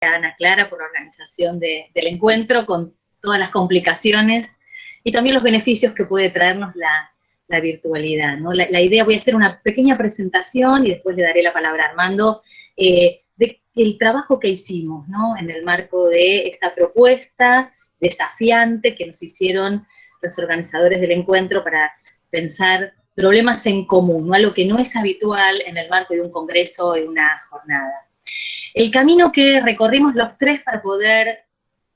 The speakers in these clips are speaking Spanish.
Ana Clara por la organización del encuentro, con todas las complicaciones y también los beneficios que puede traernos la virtualidad, ¿no? La idea, voy a hacer una pequeña presentación y después le daré la palabra a Armando, del trabajo que hicimos, ¿no? En el marco de esta propuesta desafiante que nos hicieron los organizadores del encuentro para pensar problemas en común, ¿no? Algo que no es habitual en el marco de un congreso o de una jornada. El camino que recorrimos los tres para poder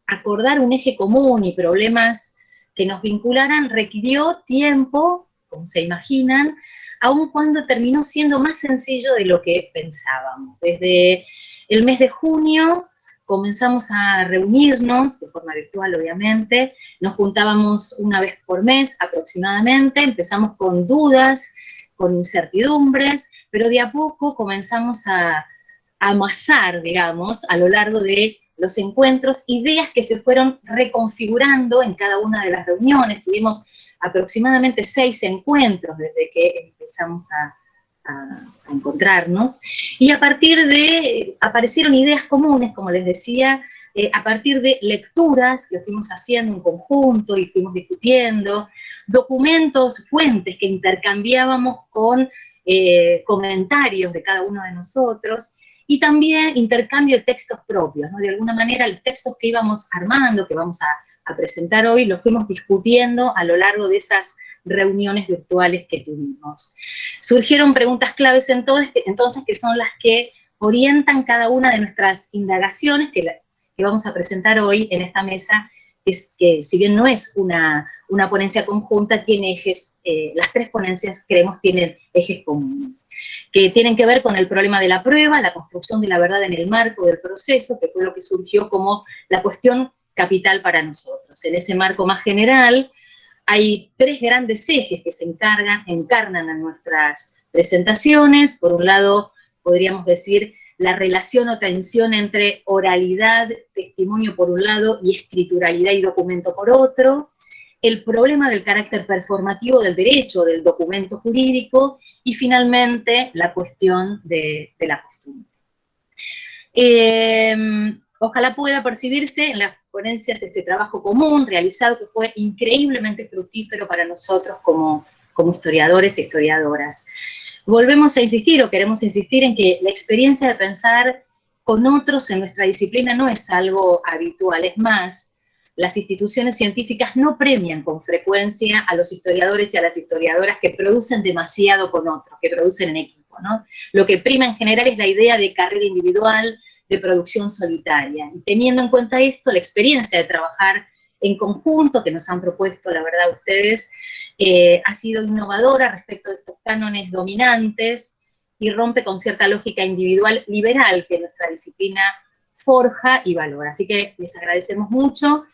acordar un eje común y problemas que nos vincularan requirió tiempo, como se imaginan, aun cuando terminó siendo más sencillo de lo que pensábamos. Desde el mes de junio comenzamos a reunirnos, de forma virtual obviamente, nos juntábamos una vez por mes aproximadamente, empezamos con dudas, con incertidumbres, pero de a poco comenzamos a amasar, digamos, a lo largo de los encuentros, ideas que se fueron reconfigurando en cada una de las reuniones. Tuvimos aproximadamente 6 encuentros desde que empezamos a encontrarnos, y a partir de, aparecieron ideas comunes, como les decía, a partir de lecturas que fuimos haciendo en conjunto y fuimos discutiendo, documentos, fuentes que intercambiábamos con comentarios de cada uno de nosotros, y también intercambio de textos propios, ¿no? De alguna manera los textos que íbamos armando, que vamos a presentar hoy, los fuimos discutiendo a lo largo de esas reuniones virtuales que tuvimos. Surgieron preguntas claves entonces que son las que orientan cada una de nuestras indagaciones que vamos a presentar hoy en esta mesa, que si bien no es una ponencia conjunta, tiene ejes, las 3 ponencias creemos tienen ejes comunes, que tienen que ver con el problema de la prueba, la construcción de la verdad en el marco del proceso, que fue lo que surgió como la cuestión capital para nosotros. En ese marco más general, hay 3 grandes ejes que se encarnan en nuestras presentaciones. Por un lado, podríamos decir, la relación o tensión entre oralidad, testimonio por un lado, y escrituralidad y documento por otro, el problema del carácter performativo del derecho, del documento jurídico, y finalmente la cuestión de la costumbre. Ojalá pueda percibirse en las ponencias este trabajo común realizado, que fue increíblemente fructífero para nosotros como historiadores e historiadoras. Volvemos a insistir, o queremos insistir, en que la experiencia de pensar con otros en nuestra disciplina no es algo habitual. Es más, las instituciones científicas no premian con frecuencia a los historiadores y a las historiadoras que producen demasiado con otros, que producen en equipo, ¿no? Lo que prima en general es la idea de carrera individual, de producción solitaria. Y teniendo en cuenta esto, la experiencia de trabajar en conjunto que nos han propuesto, la verdad, ustedes, ha sido innovadora respecto de estos cánones dominantes y rompe con cierta lógica individual liberal que nuestra disciplina forja y valora. Así que les agradecemos mucho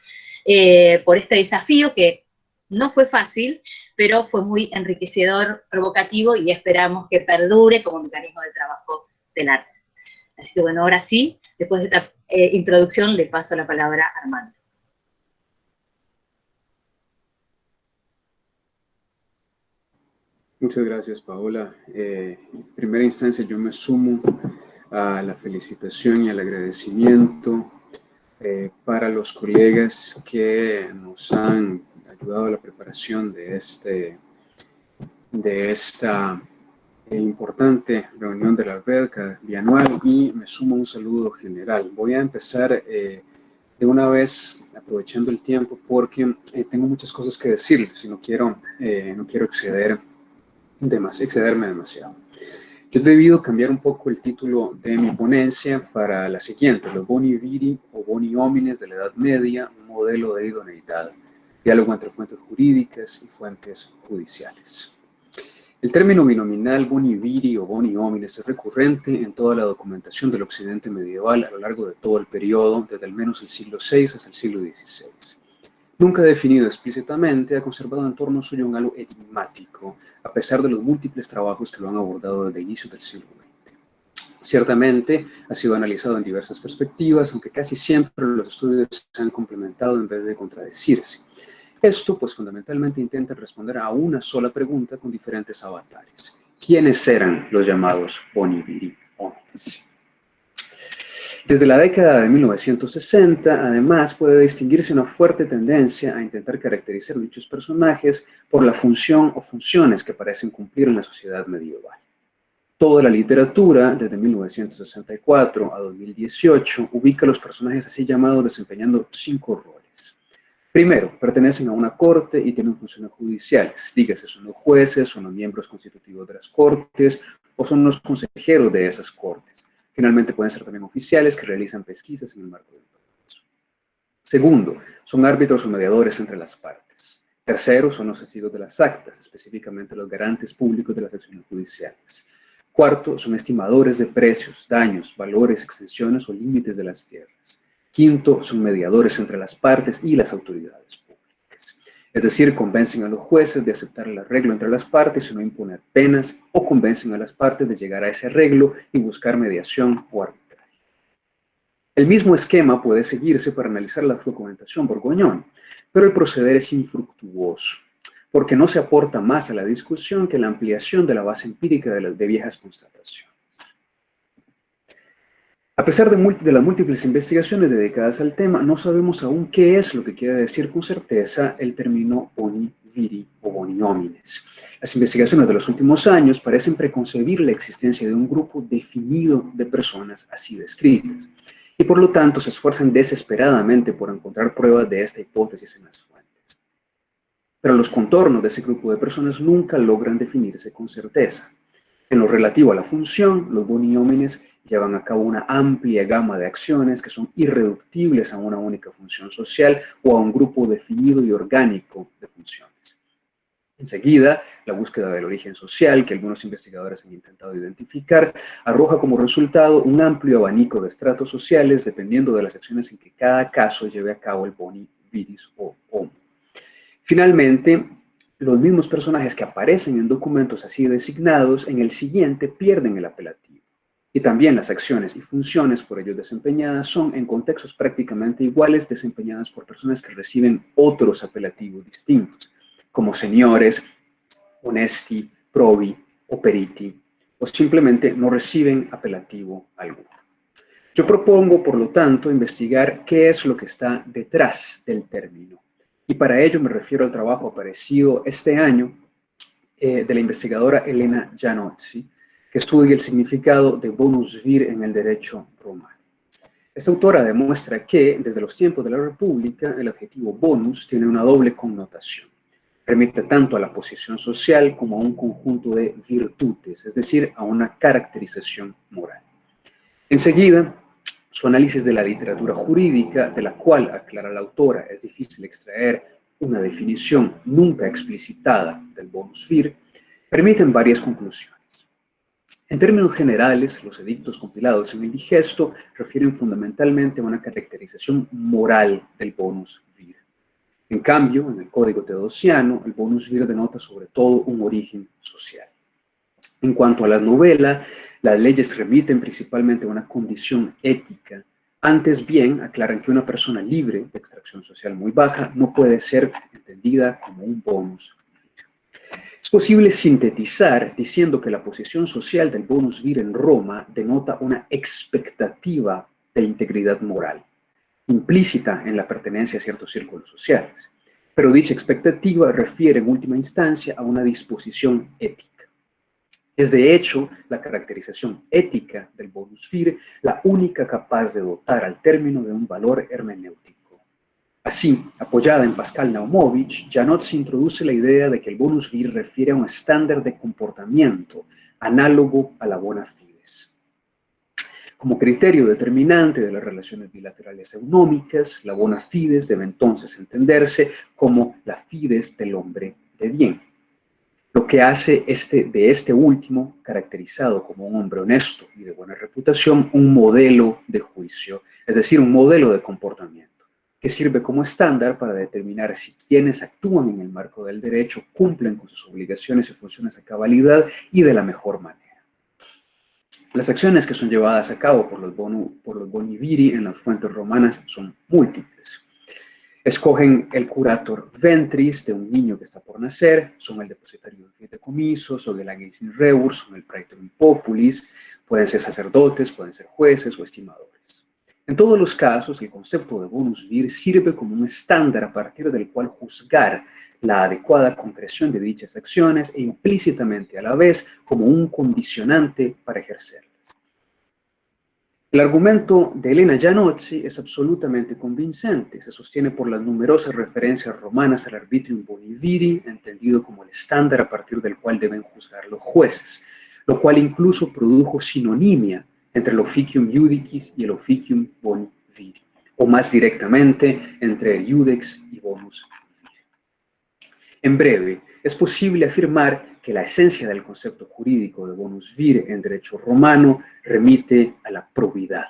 por este desafío, que no fue fácil, pero fue muy enriquecedor, provocativo, y esperamos que perdure como mecanismo de trabajo del arte. Así que bueno, ahora sí, después de esta introducción, le paso la palabra a Armando. Muchas gracias, Paola. En primera instancia, yo me sumo a la felicitación y al agradecimiento para los colegas que nos han ayudado a la preparación de esta importante reunión de la red bianual, y me sumo a un saludo general. Voy a empezar de una vez, aprovechando el tiempo, porque tengo muchas cosas que decirles y no quiero excederme demasiado. Yo he debido cambiar un poco el título de mi ponencia para la siguiente: los boni viri o boni homines de la Edad Media, un modelo de idoneidad, diálogo entre fuentes jurídicas y fuentes judiciales. El término binominal boni viri o boni homines es recurrente en toda la documentación del occidente medieval a lo largo de todo el periodo, desde al menos el siglo VI hasta el siglo XVI. Nunca definido explícitamente, ha conservado en torno suyo un halo enigmático, a pesar de los múltiples trabajos que lo han abordado desde inicios del siglo XX. Ciertamente, ha sido analizado en diversas perspectivas, aunque casi siempre los estudios se han complementado en vez de contradecirse. Esto, pues, fundamentalmente intenta responder a una sola pregunta con diferentes avatares: ¿quiénes eran los llamados boni viri homines? Desde la década de 1960, además, puede distinguirse una fuerte tendencia a intentar caracterizar dichos personajes por la función o funciones que parecen cumplir en la sociedad medieval. Toda la literatura, desde 1964 a 2018, ubica a los personajes así llamados desempeñando 5 roles. Primero, pertenecen a una corte y tienen funciones judiciales, dígase son los jueces, son los miembros constitutivos de las cortes o son los consejeros de esas cortes. Finalmente pueden ser también oficiales que realizan pesquisas en el marco del proceso. Segundo, son árbitros o mediadores entre las partes. Tercero, son los testigos de las actas, específicamente los garantes públicos de las acciones judiciales. Cuarto, son estimadores de precios, daños, valores, extensiones o límites de las tierras. Quinto, son mediadores entre las partes y las autoridades públicas. Es decir, convencen a los jueces de aceptar el arreglo entre las partes y no imponer penas, o convencen a las partes de llegar a ese arreglo y buscar mediación o arbitraje. El mismo esquema puede seguirse para analizar la documentación borgoñón, pero el proceder es infructuoso, porque no se aporta más a la discusión que la ampliación de la base empírica de viejas constataciones. A pesar de las múltiples investigaciones dedicadas al tema, no sabemos aún qué es lo que quiere decir con certeza el término boni viri o boni homines. Las investigaciones de los últimos años parecen preconcebir la existencia de un grupo definido de personas así descritas, y por lo tanto se esfuerzan desesperadamente por encontrar pruebas de esta hipótesis en las fuentes. Pero los contornos de ese grupo de personas nunca logran definirse con certeza. En lo relativo a la función, los boni homines llevan a cabo una amplia gama de acciones que son irreductibles a una única función social o a un grupo definido y orgánico de funciones. Enseguida, la búsqueda del origen social que algunos investigadores han intentado identificar arroja como resultado un amplio abanico de estratos sociales dependiendo de las acciones en que cada caso lleve a cabo el boni viris o homo. Finalmente, los mismos personajes que aparecen en documentos así designados en el siguiente pierden el apelativo. Y también las acciones y funciones por ellos desempeñadas son, en contextos prácticamente iguales, desempeñadas por personas que reciben otros apelativos distintos, como señores, honesti, probi o periti, o simplemente no reciben apelativo alguno. Yo propongo, por lo tanto, investigar qué es lo que está detrás del término. Y para ello me refiero al trabajo aparecido este año de la investigadora Elena Giannozzi, que estudia el significado de bonus vir en el derecho romano. Esta autora demuestra que, desde los tiempos de la República, el adjetivo bonus tiene una doble connotación. Remite tanto a la posición social como a un conjunto de virtudes, es decir, a una caracterización moral. Enseguida, su análisis de la literatura jurídica, de la cual, aclara la autora, es difícil extraer una definición nunca explicitada del bonus vir, permiten varias conclusiones. En términos generales, los edictos compilados en el digesto refieren fundamentalmente a una caracterización moral del bonus vir. En cambio, en el Código Teodosiano, el bonus vir denota sobre todo un origen social. En cuanto a la novela, las leyes remiten principalmente a una condición ética. Antes bien, aclaran que una persona libre de extracción social muy baja no puede ser entendida como un bonus vir. Es posible sintetizar diciendo que la posición social del bonus vir en Roma denota una expectativa de integridad moral, implícita en la pertenencia a ciertos círculos sociales. Pero dicha expectativa refiere en última instancia a una disposición ética. Es de hecho la caracterización ética del bonus vir la única capaz de dotar al término de un valor hermenéutico. Así, apoyada en Pascal Naumovich, Giannozzi introduce la idea de que el bonus vir refiere a un estándar de comportamiento análogo a la bona fides. Como criterio determinante de las relaciones bilaterales económicas, la bona fides debe entonces entenderse como la fides del hombre de bien, lo que hace de este último, caracterizado como un hombre honesto y de buena reputación, un modelo de juicio, es decir, un modelo de comportamiento, que sirve como estándar para determinar si quienes actúan en el marco del derecho cumplen con sus obligaciones y funciones a cabalidad y de la mejor manera. Las acciones que son llevadas a cabo por los boni viri en las fuentes romanas son múltiples. Escogen el curator ventris de un niño que está por nacer, son el depositario del fideicomiso, son el agilis in rebus, son el praetor in populis, pueden ser sacerdotes, pueden ser jueces o estimadores. En todos los casos, el concepto de bonus vir sirve como un estándar a partir del cual juzgar la adecuada concreción de dichas acciones e implícitamente a la vez como un condicionante para ejercerlas. El argumento de Elena Giannozzi es absolutamente convincente. Se sostiene por las numerosas referencias romanas al arbitrium boni viri, entendido como el estándar a partir del cual deben juzgar los jueces, lo cual incluso produjo sinonimia entre el officium iudicis y el officium boni viri, o más directamente entre el iudex y bonus viri. En breve, es posible afirmar que la esencia del concepto jurídico de bonus vir en derecho romano remite a la probidad.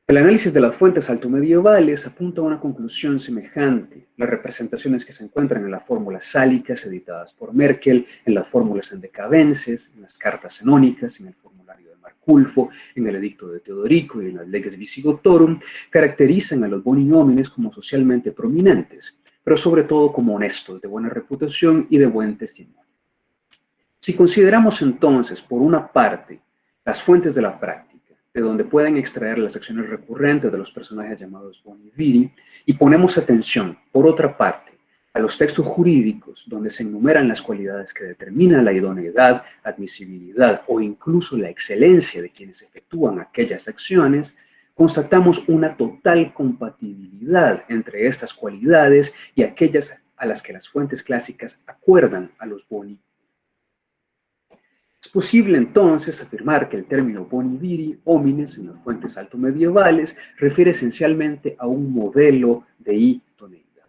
El análisis de las fuentes altomedievales apunta a una conclusión semejante. Las representaciones que se encuentran en las fórmulas sálicas editadas por Merkel, en las fórmulas endecadenses, en las cartas enónicas, en el formulario de Marculfo, en el edicto de Teodorico y en las leges visigotorum, caracterizan a los boni homines como socialmente prominentes, pero sobre todo como honestos, de buena reputación y de buen testimonio. Si consideramos entonces, por una parte, las fuentes de la práctica, de donde pueden extraer las acciones recurrentes de los personajes llamados boni viri, y ponemos atención, por otra parte, a los textos jurídicos, donde se enumeran las cualidades que determinan la idoneidad, admisibilidad o incluso la excelencia de quienes efectúan aquellas acciones, constatamos una total compatibilidad entre estas cualidades y aquellas a las que las fuentes clásicas acuerdan a los boni. Es posible entonces afirmar que el término boni viri homines en las fuentes altomedievales refiere esencialmente a un modelo de idoneidad.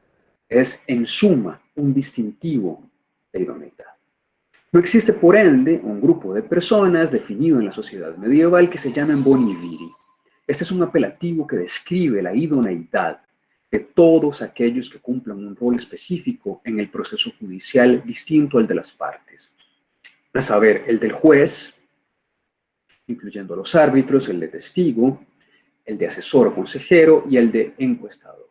Es en suma un distintivo de idoneidad. No existe por ende un grupo de personas definido en la sociedad medieval que se llamen boni viri. Este es un apelativo que describe la idoneidad de todos aquellos que cumplan un rol específico en el proceso judicial distinto al de las partes, a saber, el del juez, incluyendo a los árbitros, el de testigo, el de asesor o consejero y el de encuestador.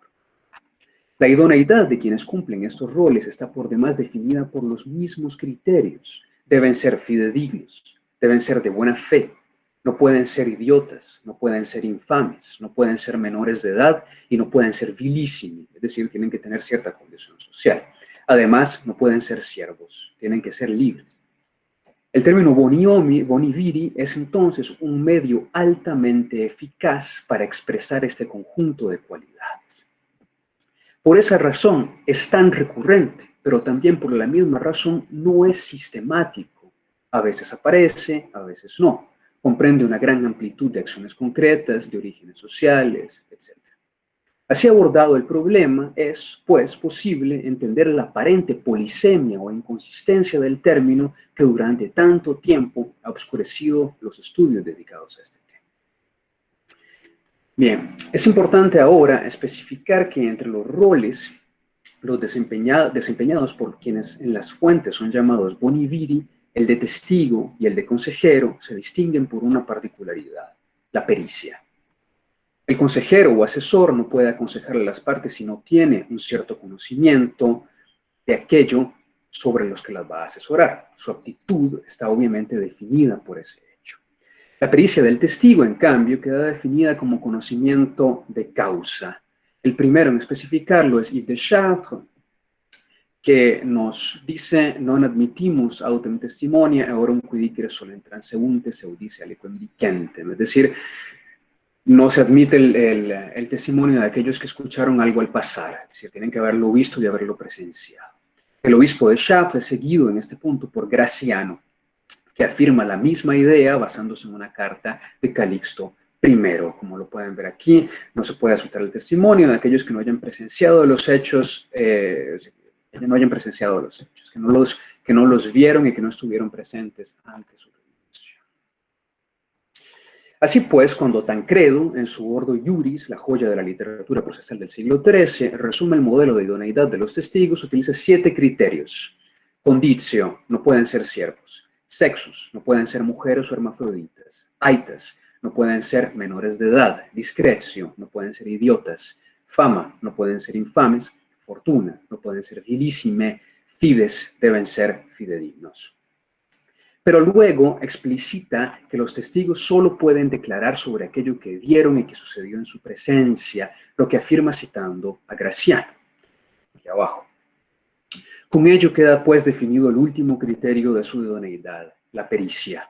La idoneidad de quienes cumplen estos roles está por demás definida por los mismos criterios. Deben ser fidedignos, deben ser de buena fe, no pueden ser idiotas, no pueden ser infames, no pueden ser menores de edad y no pueden ser vilísimi, es decir, tienen que tener cierta condición social. Además, no pueden ser siervos, tienen que ser libres. El término boni viri es entonces un medio altamente eficaz para expresar este conjunto de cualidades. Por esa razón es tan recurrente, pero también por la misma razón no es sistemático. A veces aparece, a veces no. Comprende una gran amplitud de acciones concretas, de orígenes sociales, etc. Así abordado el problema, es, pues, posible entender la aparente polisemia o inconsistencia del término que durante tanto tiempo ha oscurecido los estudios dedicados a este tema. Bien, es importante ahora especificar que entre los roles, los desempeñados por quienes en las fuentes son llamados boni viri, el de testigo y el de consejero se distinguen por una particularidad, la pericia. El consejero o asesor no puede aconsejar a las partes si no tiene un cierto conocimiento de aquello sobre los que las va a asesorar. Su aptitud está obviamente definida por ese hecho. La pericia del testigo, en cambio, queda definida como conocimiento de causa. El primero en especificarlo es Yves de Chartres, que nos dice: non admittimus autem testimonia eorum qui dicere solem transeuntes eudice aliquem dicentem. Es decir, no se admite el testimonio de aquellos que escucharon algo al pasar, es decir, tienen que haberlo visto y haberlo presenciado. El obispo de Chartres es seguido en este punto por Graciano, que afirma la misma idea basándose en una carta de Calixto I. Como lo pueden ver aquí, no se puede aceptar el testimonio de aquellos que no hayan presenciado los hechos, que no los vieron y que no estuvieron presentes ante su redención. Así pues, cuando Tancredo, en su Ordo Iuris, la joya de la literatura procesal del siglo XIII, resume el modelo de idoneidad de los testigos, utiliza 7 criterios. Conditio, no pueden ser siervos. Sexus, no pueden ser mujeres o hermafroditas. Aitas, no pueden ser menores de edad. Discretio, no pueden ser idiotas. Fama, no pueden ser infames. Fortuna, no pueden ser vilissime. Fides, deben ser fidedignos. pero luego explicita que los testigos solo pueden declarar sobre aquello que vieron y que sucedió en su presencia, lo que afirma citando a Graciano, aquí abajo. Con ello queda pues definido el último criterio de su idoneidad, la pericia.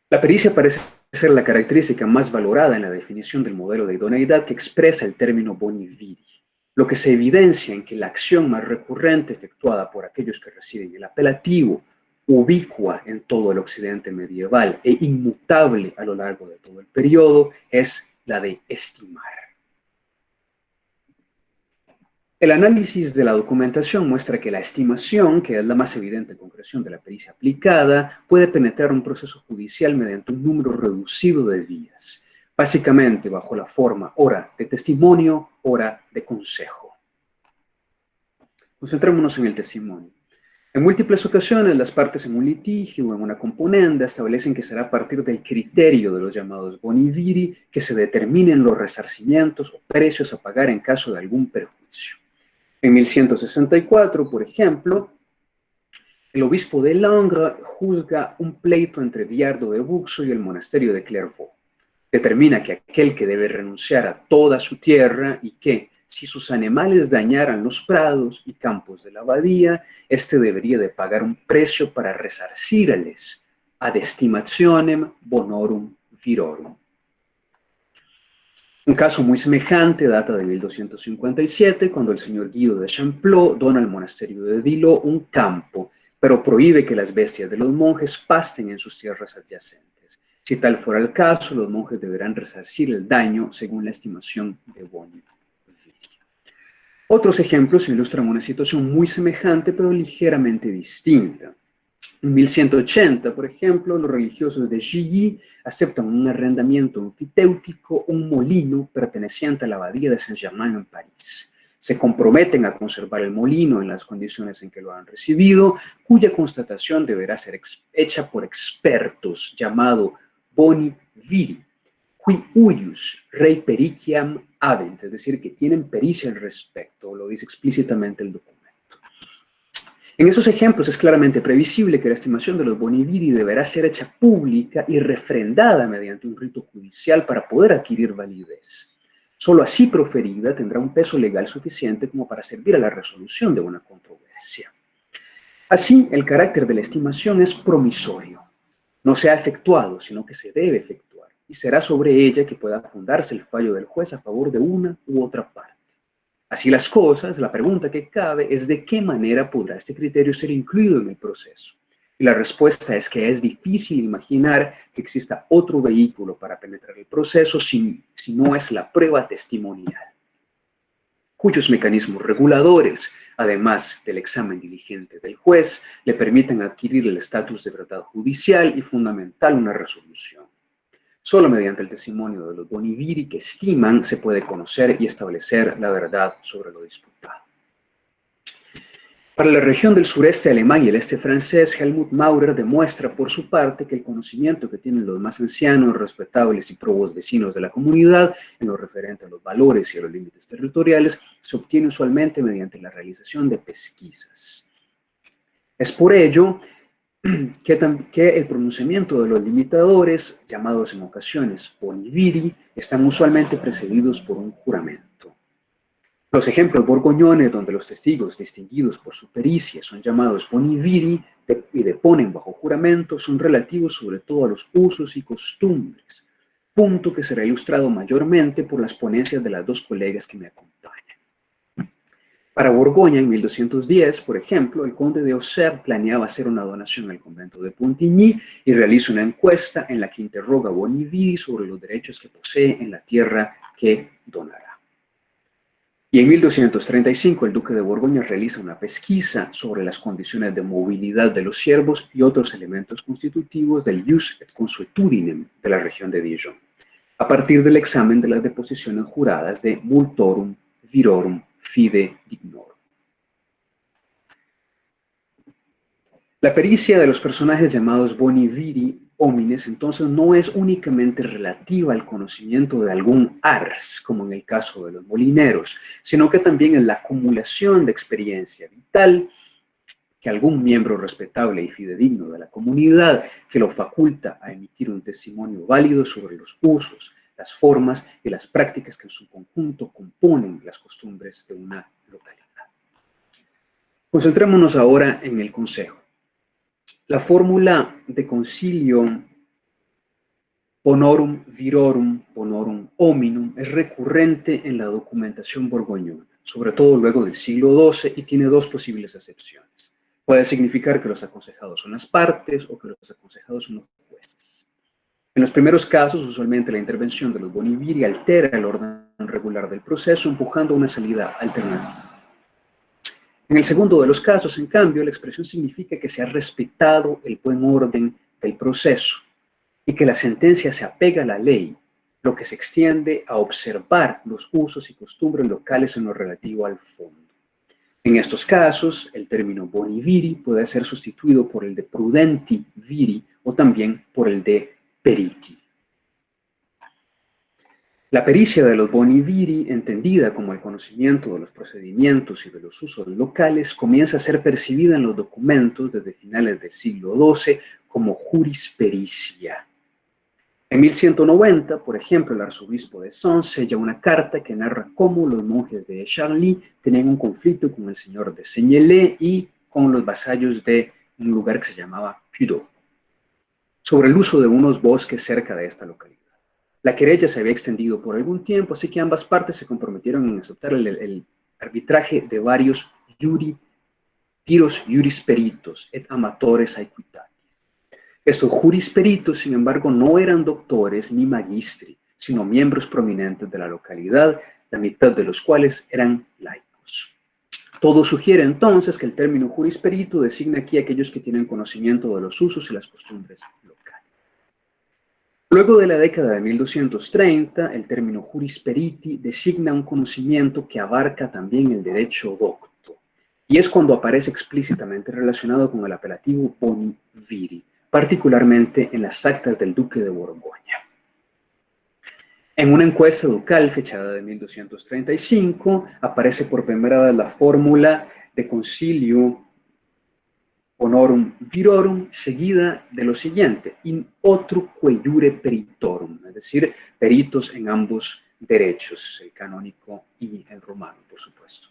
La pericia parece ser la característica más valorada en la definición del modelo de idoneidad que expresa el término boni viri, lo que se evidencia en que la acción más recurrente efectuada por aquellos que reciben el apelativo, ubicua en todo el occidente medieval e inmutable a lo largo de todo el periodo, es la de estimar. El análisis de la documentación muestra que la estimación, que es la más evidente concreción de la pericia aplicada, puede penetrar un proceso judicial mediante un número reducido de vías, básicamente bajo la forma ora de testimonio, ora de consejo. Concentrémonos en el testimonio. En múltiples ocasiones, las partes en un litigio o en una componenda establecen que será a partir del criterio de los llamados boni viri que se determinen los resarcimientos o precios a pagar en caso de algún perjuicio. En 1164, por ejemplo, el obispo de Langres juzga un pleito entre Biardo de Buxo y el monasterio de Clairvaux. Determina que aquel que debe renunciar a toda su tierra y que, si sus animales dañaran los prados y campos de la abadía, éste debería de pagar un precio para resarcirles ad estimationem bonorum virorum. Un caso muy semejante data de 1257, cuando el señor Guido de Champlot dona al monasterio de Dillot un campo, pero prohíbe que las bestias de los monjes pasten en sus tierras adyacentes. Si tal fuera el caso, los monjes deberán resarcir el daño según la estimación de boni viri. Otros ejemplos ilustran una situación muy semejante, pero ligeramente distinta. En 1180, por ejemplo, los religiosos de Gilly aceptan un arrendamiento emfitéutico, un molino perteneciente a la abadía de Saint-Germain en París. Se comprometen a conservar el molino en las condiciones en que lo han recibido, cuya constatación deberá ser hecha por expertos, llamado boni viri, qui uius rei periciam habent, es decir, que tienen pericia al respecto, lo dice explícitamente el documento. En esos ejemplos es claramente previsible que la estimación de los boni viri deberá ser hecha pública y refrendada mediante un rito judicial para poder adquirir validez. Solo así proferida tendrá un peso legal suficiente como para servir a la resolución de una controversia. Así, el carácter de la estimación es promisorio. No se ha efectuado, sino que se debe efectuar, y será sobre ella que pueda fundarse el fallo del juez a favor de una u otra parte. Así las cosas, la pregunta que cabe es de qué manera podrá este criterio ser incluido en el proceso. Y la respuesta es que es difícil imaginar que exista otro vehículo para penetrar el proceso si no es la prueba testimonial, cuyos mecanismos reguladores, además del examen diligente del juez, le permiten adquirir el estatus de verdad judicial y fundamental una resolución. Solo mediante el testimonio de los boni viri que estiman se puede conocer y establecer la verdad sobre lo disputado. Para la región del sureste alemán y el este francés, Helmut Maurer demuestra por su parte que el conocimiento que tienen los más ancianos, respetables y probos vecinos de la comunidad en lo referente a los valores y a los límites territoriales se obtiene usualmente mediante la realización de pesquisas. Es por ello que el pronunciamiento de los limitadores, llamados en ocasiones boni viri, están usualmente precedidos por un juramento. Los ejemplos borgoñones donde los testigos distinguidos por su pericia son llamados boni viri y deponen bajo juramento son relativos sobre todo a los usos y costumbres, punto que será ilustrado mayormente por las ponencias de las dos colegas que me acompañan. Para Borgoña, en 1210, por ejemplo, el conde de Auxerre planeaba hacer una donación al convento de Pontigny y realiza una encuesta en la que interroga a boni viri sobre los derechos que posee en la tierra que donará. Y en 1235 el duque de Borgoña realiza una pesquisa sobre las condiciones de movilidad de los siervos y otros elementos constitutivos del ius et consuetudinem de la región de Dijon, a partir del examen de las deposiciones juradas de multorum virorum fide dignorum. La pericia de los personajes llamados boni viri homines entonces no es únicamente relativa al conocimiento de algún ars, como en el caso de los molineros, sino que también es la acumulación de experiencia vital que algún miembro respetable y fidedigno de la comunidad que lo faculta a emitir un testimonio válido sobre los usos, las formas y las prácticas que en su conjunto componen las costumbres de una localidad. Concentrémonos ahora en el consejo. La fórmula de concilio bonorum virorum bonorum hominum es recurrente en la documentación borgoñona, sobre todo luego del siglo XII, y tiene dos posibles acepciones. Puede significar que los aconsejados son las partes o que los aconsejados son los jueces. En los primeros casos, usualmente la intervención de los boni viri altera el orden regular del proceso, empujando a una salida alternativa. En el segundo de los casos, en cambio, la expresión significa que se ha respetado el buen orden del proceso y que la sentencia se apega a la ley, lo que se extiende a observar los usos y costumbres locales en lo relativo al fondo. En estos casos, el término boni viri puede ser sustituido por el de prudenti viri o también por el de periti. La pericia de los boni viri, entendida como el conocimiento de los procedimientos y de los usos locales, comienza a ser percibida en los documentos desde finales del siglo XII como juris pericia. En 1190, por ejemplo, el arzobispo de Sens sella una carta que narra cómo los monjes de Charly tenían un conflicto con el señor de Seignelay y con los vasallos de un lugar que se llamaba Puydau, sobre el uso de unos bosques cerca de esta localidad. La querella se había extendido por algún tiempo, así que ambas partes se comprometieron en aceptar el arbitraje de varios juris peritos et amatores aequitatis. Estos juris peritos, sin embargo, no eran doctores ni magistri, sino miembros prominentes de la localidad, la mitad de los cuales eran laicos. Todo sugiere entonces que el término juris perito designa aquí a aquellos que tienen conocimiento de los usos y las costumbres locales. Luego de la década de 1230, el término juris periti designa un conocimiento que abarca también el derecho docto, y es cuando aparece explícitamente relacionado con el apelativo boni viri, particularmente en las actas del duque de Borgoña. En una encuesta ducal fechada de 1235, aparece por primera vez la fórmula de concilio bonorum virorum, seguida de lo siguiente: in otruque iure peritorum, es decir, peritos en ambos derechos, el canónico y el romano, por supuesto.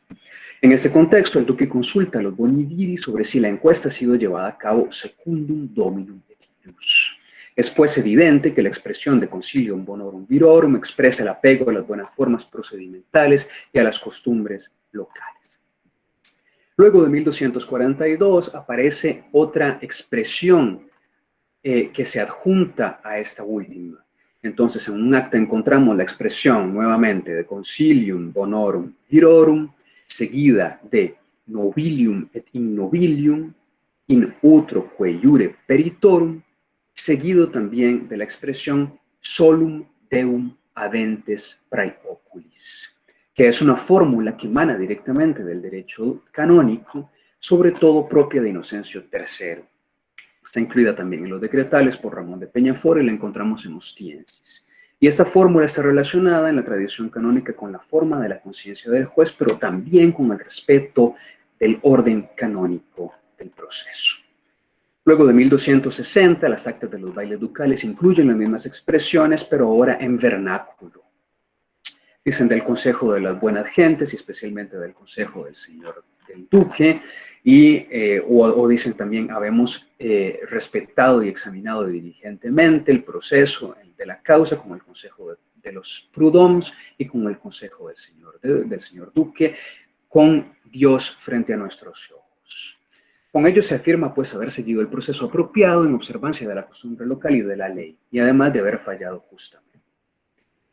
En este contexto, el duque consulta a los boni viri sobre si la encuesta ha sido llevada a cabo secundum dominum et ius. Es pues evidente que la expresión de concilium bonorum virorum expresa el apego a las buenas formas procedimentales y a las costumbres locales. Luego de 1242 aparece otra expresión que se adjunta a esta última. Entonces, en un acta encontramos la expresión nuevamente de concilium bonorum virorum, seguida de nobilium et innobilium, in utroque iure peritorum, seguido también de la expresión solum deum habentes prae oculis, que es una fórmula que emana directamente del derecho canónico, sobre todo propia de Inocencio III. Está incluida también en los decretales por Ramón de Peñafort y la encontramos en Ostiensis. Y esta fórmula está relacionada en la tradición canónica con la forma de la conciencia del juez, pero también con el respeto del orden canónico del proceso. Luego de 1260, las actas de los bailes ducales incluyen las mismas expresiones, pero ahora en vernáculo. Dicen del consejo de las buenas gentes y especialmente del consejo del señor del duque, o dicen también habemos respetado y examinado diligentemente el proceso de la causa con el consejo de los prud'hommes y con el consejo del señor duque, con Dios frente a nuestros ojos. Con ello se afirma pues haber seguido el proceso apropiado en observancia de la costumbre local y de la ley, y además de haber fallado justamente.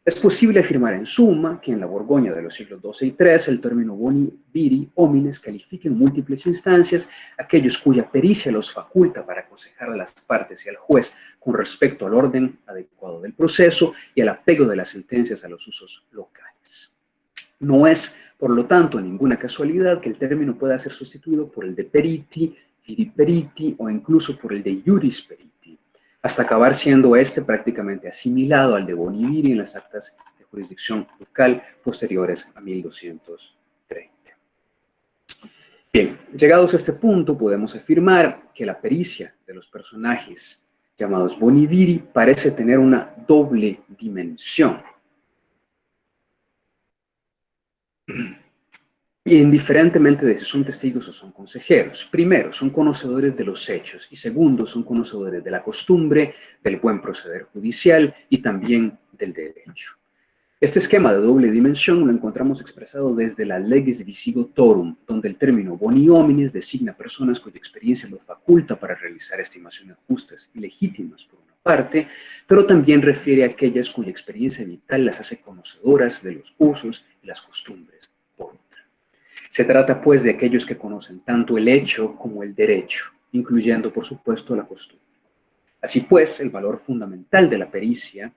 Es posible afirmar en suma que en la Borgoña de los siglos XII y XIII el término boni viri homines califica en múltiples instancias aquellos cuya pericia los faculta para aconsejar a las partes y al juez con respecto al orden adecuado del proceso y al apego de las sentencias a los usos locales. No es, por lo tanto, ninguna casualidad que el término pueda ser sustituido por el de periti, viri periti o incluso por el de iuris periti, hasta acabar siendo este prácticamente asimilado al de boni viri en las actas de jurisdicción local posteriores a 1230. Bien, llegados a este punto, podemos afirmar que la pericia de los personajes llamados boni viri parece tener una doble dimensión. Indiferentemente de si son testigos o son consejeros. Primero, son conocedores de los hechos y segundo, son conocedores de la costumbre, del buen proceder judicial y también del derecho. Este esquema de doble dimensión lo encontramos expresado desde la Leges Visigotorum, donde el término boni homines designa personas cuya experiencia los faculta para realizar estimaciones justas y legítimas por una parte, pero también refiere a aquellas cuya experiencia vital las hace conocedoras de los usos y las costumbres por otra. Se trata pues de aquellos que conocen tanto el hecho como el derecho, incluyendo por supuesto la costumbre. Así pues, el valor fundamental de la pericia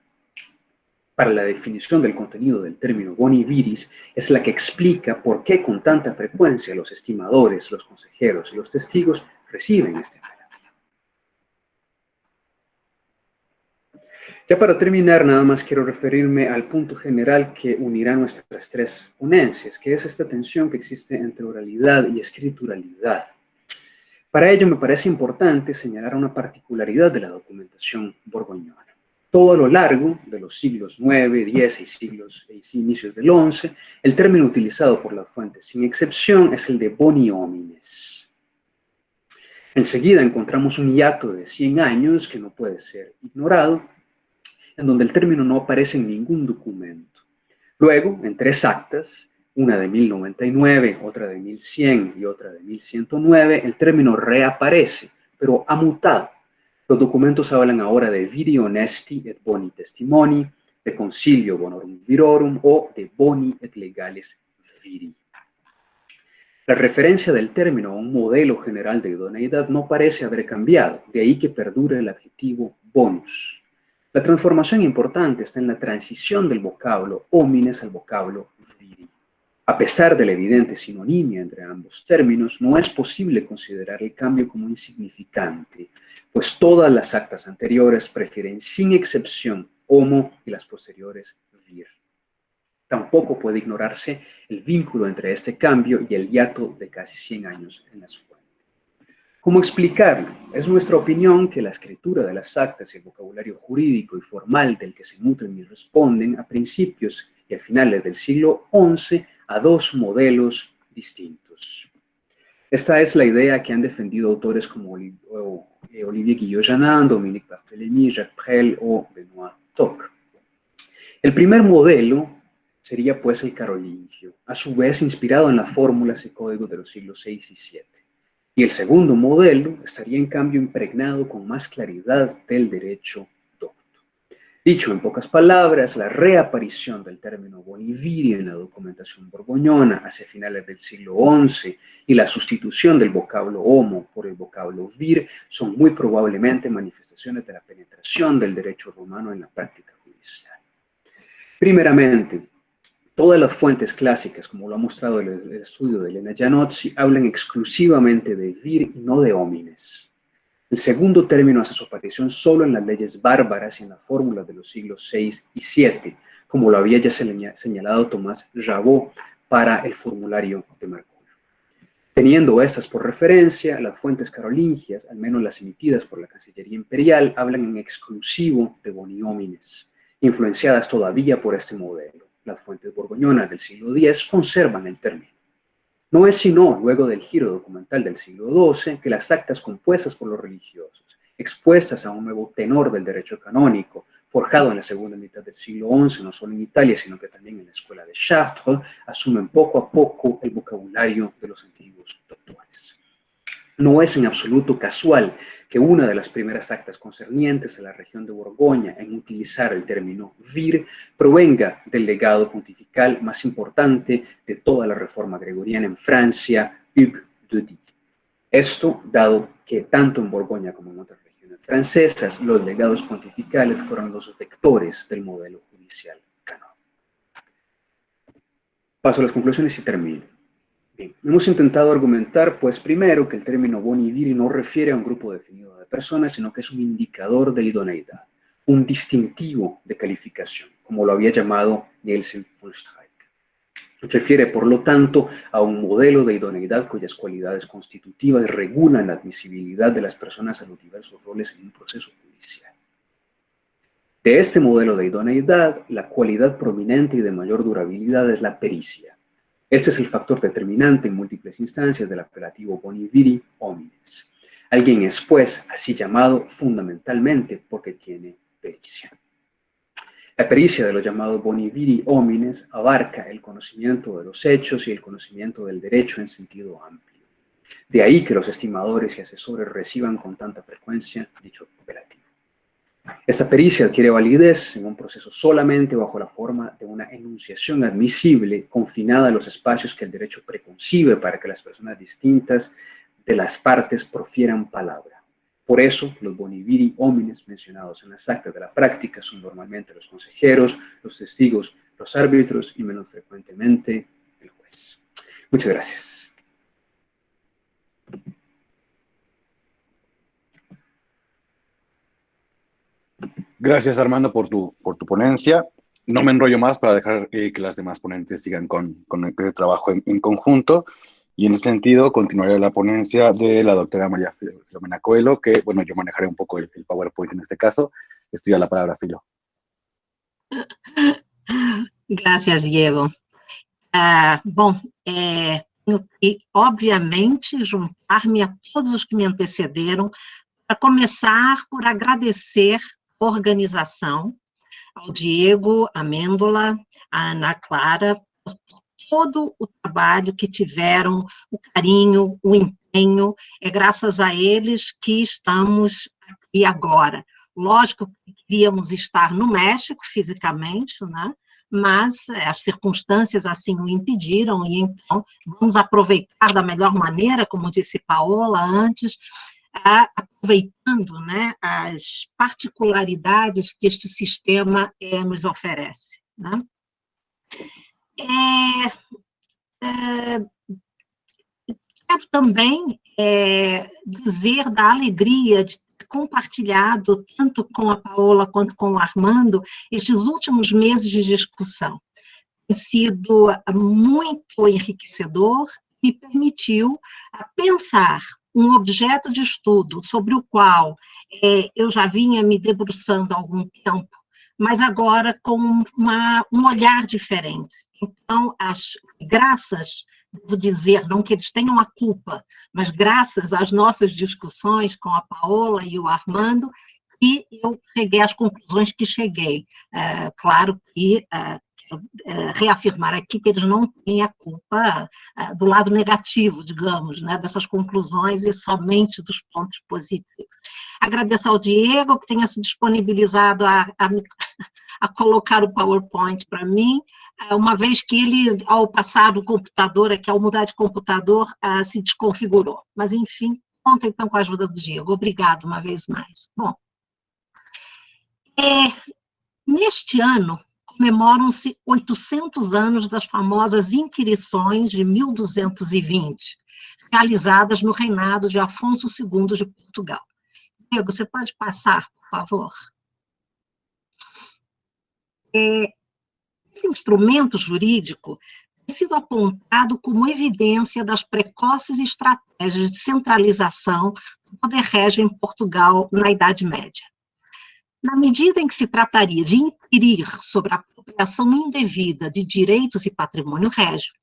para la definición del contenido del término boni viris es la que explica por qué con tanta frecuencia los estimadores, los consejeros y los testigos reciben este apelativo. Ya para terminar, nada más quiero referirme al punto general que unirá nuestras tres ponencias, que es esta tensión que existe entre oralidad y escrituralidad. Para ello me parece importante señalar una particularidad de la documentación borgoñona. Todo a lo largo de los siglos IX, X y inicios del XI, el término utilizado por las fuentes, sin excepción, es el de boni homines. Enseguida encontramos un hiato de 100 años que no puede ser ignorado, en donde el término no aparece en ningún documento. Luego, en tres actas, una de 1099, otra de 1100 y otra de 1109, el término reaparece, pero ha mutado. Los documentos hablan ahora de viri honesti et boni testimoni, de concilio bonorum virorum o de boni et legales viri. La referencia del término a un modelo general de idoneidad no parece haber cambiado, de ahí que perdure el adjetivo bonus. La transformación importante está en la transición del vocablo homines al vocablo viri. A pesar de la evidente sinonimia entre ambos términos, no es posible considerar el cambio como insignificante, pues todas las actas anteriores prefieren sin excepción homo y las posteriores vir. Tampoco puede ignorarse el vínculo entre este cambio y el hiato de casi 100 años en las fuentes. ¿Cómo explicarlo? Es nuestra opinión que la escritura de las actas y el vocabulario jurídico y formal del que se nutren y responden a principios y a finales del siglo XI a dos modelos distintos. Esta es la idea que han defendido autores como Olivier Guillot-Janin, Dominique Barthélemy, Jacques Brel o Benoît Tocque. El primer modelo sería pues el carolingio, a su vez inspirado en las fórmulas y códigos de los siglos VI y VII. Y el segundo modelo estaría en cambio impregnado con más claridad del derecho docto. Dicho en pocas palabras, la reaparición del término boni viri en la documentación borgoñona hacia finales del siglo XI y la sustitución del vocablo homo por el vocablo vir son muy probablemente manifestaciones de la penetración del derecho romano en la práctica judicial. Primeramente, todas las fuentes clásicas, como lo ha mostrado el estudio de Elena Giannozzi, hablan exclusivamente de vir y no de homines. El segundo término hace su aparición solo en las leyes bárbaras y en las fórmulas de los siglos VI y VII, como lo había ya señalado Tomás Rabot para el formulario de Mercurio. Teniendo estas por referencia, las fuentes carolingias, al menos las emitidas por la Cancillería Imperial, hablan en exclusivo de boni homines, influenciadas todavía por este modelo. Las fuentes borgoñonas del siglo X conservan el término. No es sino luego del giro documental del siglo XII que las actas compuestas por los religiosos, expuestas a un nuevo tenor del derecho canónico, forjado en la segunda mitad del siglo XI, no solo en Italia, sino que también en la escuela de Chartres, asumen poco a poco el vocabulario de los antiguos doctores. No es en absoluto casual que una de las primeras actas concernientes a la región de Borgoña en utilizar el término vir provenga del legado pontifical más importante de toda la reforma gregoriana en Francia, Hugues de Die. Esto dado que tanto en Borgoña como en otras regiones francesas, los legados pontificales fueron los vectores del modelo judicial canónico. Paso a las conclusiones y termino. Bien, hemos intentado argumentar, pues primero, que el término boni viri no refiere a un grupo definido de personas, sino que es un indicador de idoneidad, un distintivo de calificación, como lo había llamado Nielsen von Streeck. Refiere, por lo tanto, a un modelo de idoneidad cuyas cualidades constitutivas regulan la admisibilidad de las personas a los diversos roles en un proceso judicial. De este modelo de idoneidad, la cualidad prominente y de mayor durabilidad es la pericia. Este es el factor determinante en múltiples instancias del apelativo boni viri homines. Alguien es, pues, así llamado fundamentalmente porque tiene pericia. La pericia de los llamados boni viri homines abarca el conocimiento de los hechos y el conocimiento del derecho en sentido amplio. De ahí que los estimadores y asesores reciban con tanta frecuencia dicho apelativo. Esta pericia adquiere validez en un proceso solamente bajo la forma de una enunciación admisible confinada a los espacios que el derecho preconcibe para que las personas distintas de las partes profieran palabra. Por eso, los boni viri homines mencionados en las actas de la práctica son normalmente los consejeros, los testigos, los árbitros y menos frecuentemente el juez. Muchas gracias. Gracias, Armando, por tu ponencia. No me enrollo más para dejar que las demás ponentes sigan con el trabajo en conjunto. Y en ese sentido, continuaré la ponencia de la doctora María Filomena Coelho, que, bueno, yo manejaré un poco el PowerPoint en este caso. Estoy a la palabra, Filo. Gracias, Diego. Bom, tenho que, obviamente, juntar-me a todos os que me antecederam para começar por agradecer a organização, ao Diego Amêndola, à Ana Clara, por todo o trabalho que tiveram, o carinho, o empenho. É graças a eles que estamos aqui agora. Lógico que queríamos estar no México fisicamente, né? Mas as circunstâncias assim o impediram, e então vamos aproveitar da melhor maneira, como disse Paola antes, aproveitando, né, as particularidades que este sistema nos oferece, né? Quero também dizer da alegria de ter compartilhado, tanto com a Paola quanto com o Armando, estes últimos meses de discussão. Tem sido muito enriquecedor, me permitiu pensar um objeto de estudo sobre o qual eu já vinha me debruçando há algum tempo, mas agora com um olhar diferente. Então, graças, devo dizer, não que eles tenham a culpa, mas graças às nossas discussões com a Paola e o Armando, e eu cheguei às conclusões que cheguei. Claro que reafirmar aqui que eles não têm a culpa do lado negativo, digamos, né, dessas conclusões e somente dos pontos positivos. Agradeço ao Diego que tenha se disponibilizado a colocar o PowerPoint para mim, uma vez que ele, ao passar do computador, aqui ao mudar de computador, se desconfigurou. Mas, enfim, conta então com a ajuda do Diego. Obrigado uma vez mais. Bom, neste ano, comemoram-se 800 anos das famosas inquirições de 1220, realizadas no reinado de Afonso II de Portugal. Diego, você pode passar, por favor? Esse instrumento jurídico tem sido apontado como evidência das precoces estratégias de centralização do poder régio em Portugal na Idade Média. Na medida em que se trataria de inquirir sobre a apropriação indevida de direitos e patrimônio régio,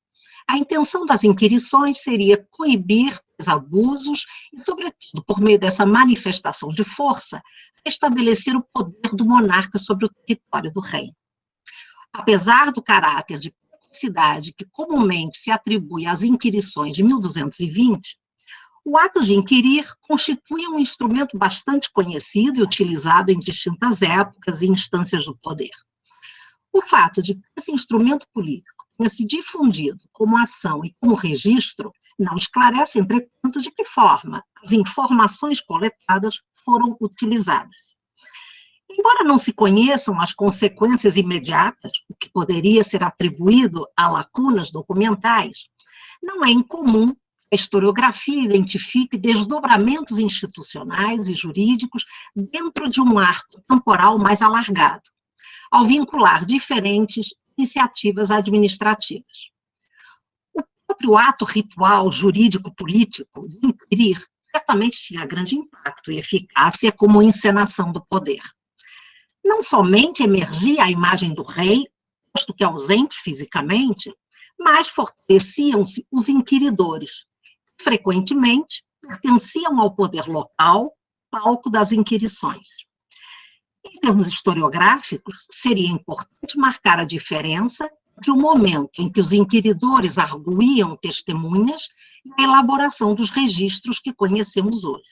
a intenção das inquirições seria coibir os abusos e, sobretudo, por meio dessa manifestação de força, estabelecer o poder do monarca sobre o território do reino. Apesar do caráter de precocidade que comumente se atribui às inquirições de 1220, o ato de inquirir constitui um instrumento bastante conhecido e utilizado em distintas épocas e instâncias do poder. O fato de que esse instrumento político tenha se difundido como ação e como registro não esclarece, entretanto, de que forma as informações coletadas foram utilizadas. Embora não se conheçam as consequências imediatas, o que poderia ser atribuído a lacunas documentais, não é incomum que a historiografia identifique desdobramentos institucionais e jurídicos dentro de um arco temporal mais alargado, ao vincular diferentes iniciativas administrativas. próprio ato ritual jurídico-político de inquirir certamente tinha grande impacto e eficácia como encenação do poder. Não somente emergia a imagem do rei, posto que ausente fisicamente, mas fortaleciam-se os inquiridores, que frequentemente pertenciam ao poder local, palco das inquirições. Em termos historiográficos, seria importante marcar a diferença entre o momento em que os inquiridores arguíam testemunhas e a elaboração dos registros que conhecemos hoje.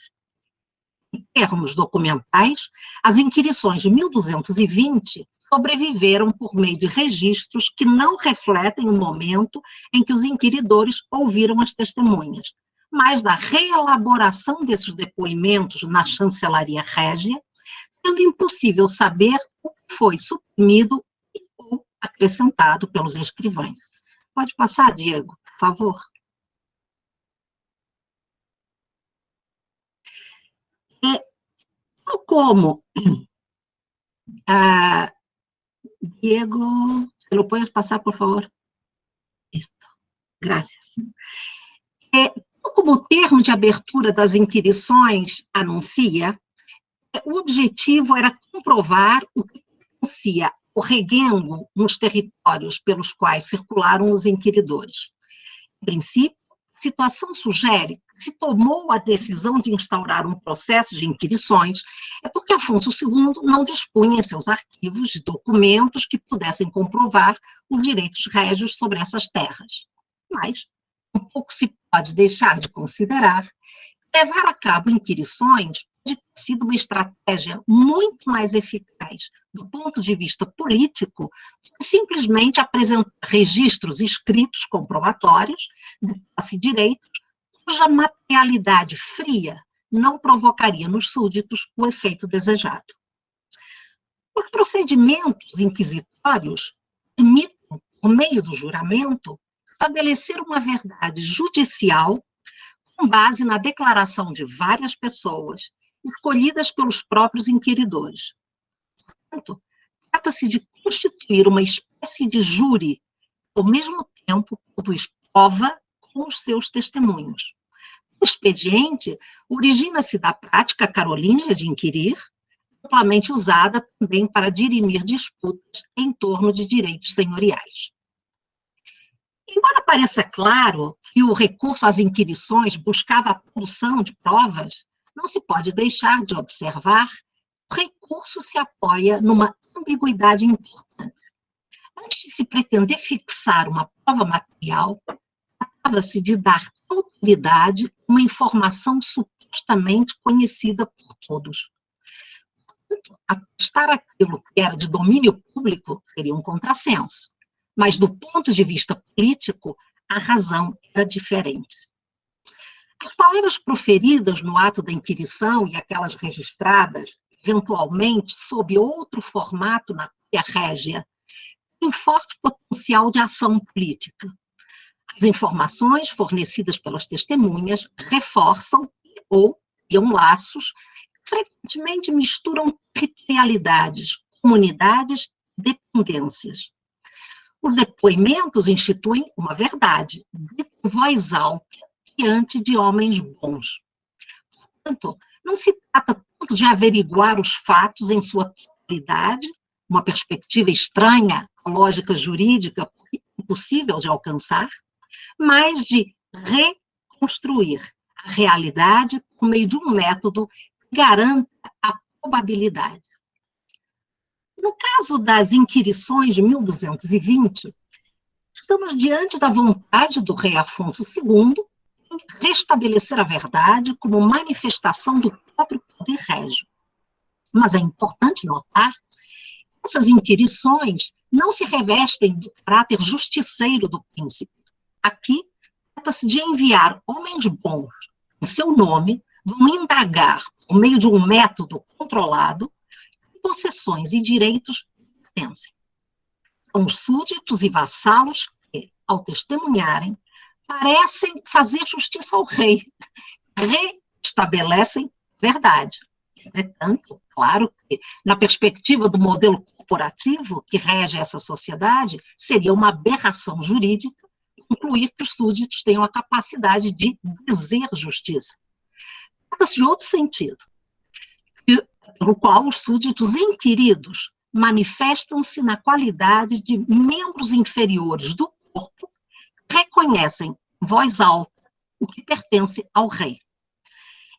Em termos documentais, as inquirições de 1220 sobreviveram por meio de registros que não refletem o momento em que os inquiridores ouviram as testemunhas, mas da reelaboração desses depoimentos na chancelaria régia, sendo impossível saber o que foi suprimido ou acrescentado pelos escrivães. Pode passar, Diego, por favor. Tal como Diego, ¿se lo puedes pasar, por favor? Isso, graças. Como o termo de abertura das inquirições anuncia, o objetivo era comprovar o que anuncia o reguengo nos territórios pelos quais circularam os inquiridores. Em princípio, a situação sugere que se tomou a decisão de instaurar um processo de inquirições é porque Afonso II não dispunha em seus arquivos de documentos que pudessem comprovar os direitos régios sobre essas terras. Mas um pouco se pode deixar de considerar que levar a cabo inquirições pode ter sido uma estratégia muito mais eficaz do ponto de vista político do que simplesmente apresentar registros escritos comprobatórios de posse de direitos cuja materialidade fria não provocaria nos súditos o efeito desejado. Os procedimentos inquisitórios permitem, por meio do juramento, estabelecer uma verdade judicial com base na declaração de várias pessoas, escolhidas pelos próprios inquiridores. Portanto, trata-se de constituir uma espécie de júri, ao mesmo tempo que produz prova com os seus testemunhos. O expediente origina-se da prática carolíngia de inquirir, amplamente usada também para dirimir disputas em torno de direitos senhoriais. Embora pareça claro que o recurso às inquirições buscava a produção de provas, não se pode deixar de observar que o recurso se apoia numa ambiguidade importante. Antes de se pretender fixar uma prova material, tratava-se de dar autoridade a uma informação supostamente conhecida por todos. Portanto, atestar aquilo que era de domínio público seria um contrassenso, mas do ponto de vista político, a razão era diferente. As palavras proferidas no ato da inquirição e aquelas registradas, eventualmente sob outro formato na Cúria Régia, têm forte potencial de ação política. As informações fornecidas pelas testemunhas reforçam ou criam laços que frequentemente misturam territorialidades, comunidades e dependências. Os depoimentos instituem uma verdade, dita em voz alta, diante de homens bons. Portanto, não se trata tanto de averiguar os fatos em sua totalidade, uma perspectiva estranha à lógica jurídica, impossível de alcançar, mas de reconstruir a realidade por meio de um método que garanta a probabilidade. No caso das inquirições de 1220, estamos diante da vontade do rei Afonso II em restabelecer a verdade como manifestação do próprio poder régio. Mas é importante notar que essas inquirições não se revestem do caráter justiceiro do príncipe. Aqui, trata-se de enviar homens bons, em seu nome, vão indagar, por meio de um método controlado, possessões e direitos que pertencem. São os súditos e vassalos que, ao testemunharem, parecem fazer justiça ao rei, restabelecem verdade. Entretanto, claro que, na perspectiva do modelo corporativo que rege essa sociedade, seria uma aberração jurídica concluir que os súditos tenham a capacidade de dizer justiça. Trata-se de outro sentido, pelo qual os súditos inquiridos manifestam-se na qualidade de membros inferiores do corpo, reconhecem em voz alta o que pertence ao rei.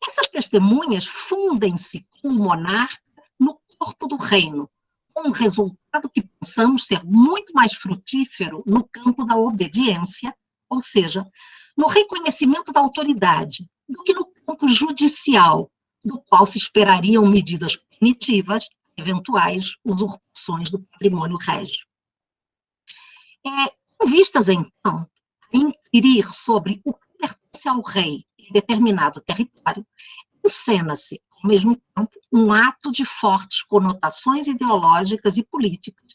Essas testemunhas fundem-se com o monarca no corpo do reino, com um resultado que pensamos ser muito mais frutífero no campo da obediência, ou seja, no reconhecimento da autoridade, do que no campo judicial, do qual se esperariam medidas punitivas, eventuais usurpações do patrimônio régio. Com vistas, então, a inquirir sobre o que pertence ao rei em determinado território, encena-se, ao mesmo tempo, um ato de fortes conotações ideológicas e políticas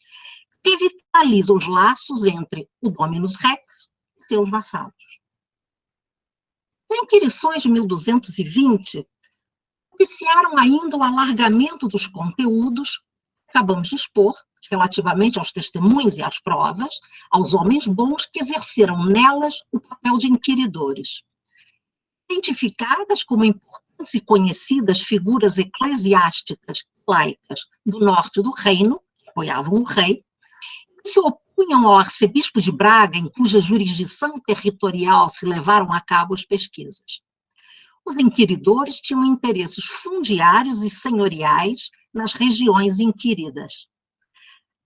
que revitaliza os laços entre o dominus rex e seus vassalos. As inquirições de 1220 propiciaram ainda o alargamento dos conteúdos que acabamos de expor, relativamente aos testemunhos e às provas, aos homens bons que exerceram nelas o papel de inquiridores. Identificadas como importantes e conhecidas figuras eclesiásticas laicas do norte do reino, que apoiavam o rei, que se opunham ao arcebispo de Braga, em cuja jurisdição territorial se levaram a cabo as pesquisas. Os inquiridores tinham interesses fundiários e senhoriais nas regiões inquiridas.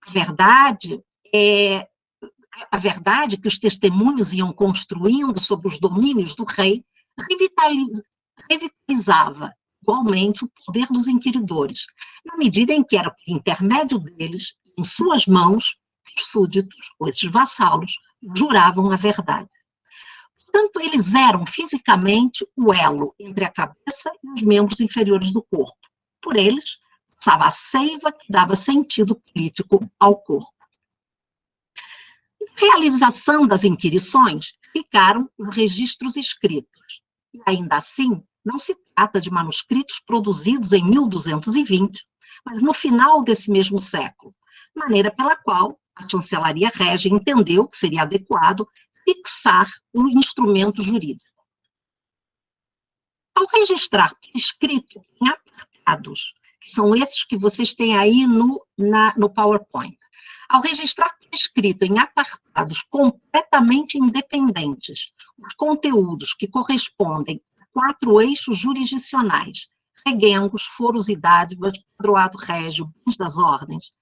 A verdade é que os testemunhos iam construindo sobre os domínios do rei revitalizava igualmente o poder dos inquiridores, na medida em que era por intermédio deles, em suas mãos, os súditos, ou esses vassalos, juravam a verdade. Portanto, eles eram fisicamente o elo entre a cabeça e os membros inferiores do corpo. Por eles, passava a seiva que dava sentido político ao corpo. Na realização das inquirições, ficaram os registros escritos. E ainda assim, não se trata de manuscritos produzidos em 1220, mas no final desse mesmo século, maneira pela qual a Chancelaria Régia entendeu que seria adequado fixar o instrumento jurídico. Ao registrar por escrito em apartados, que são esses que vocês têm aí no PowerPoint, ao registrar por escrito em apartados completamente independentes os conteúdos que correspondem a 4 eixos jurisdicionais, reguengos, foros e dádivas, padroado régio, bens das ordens,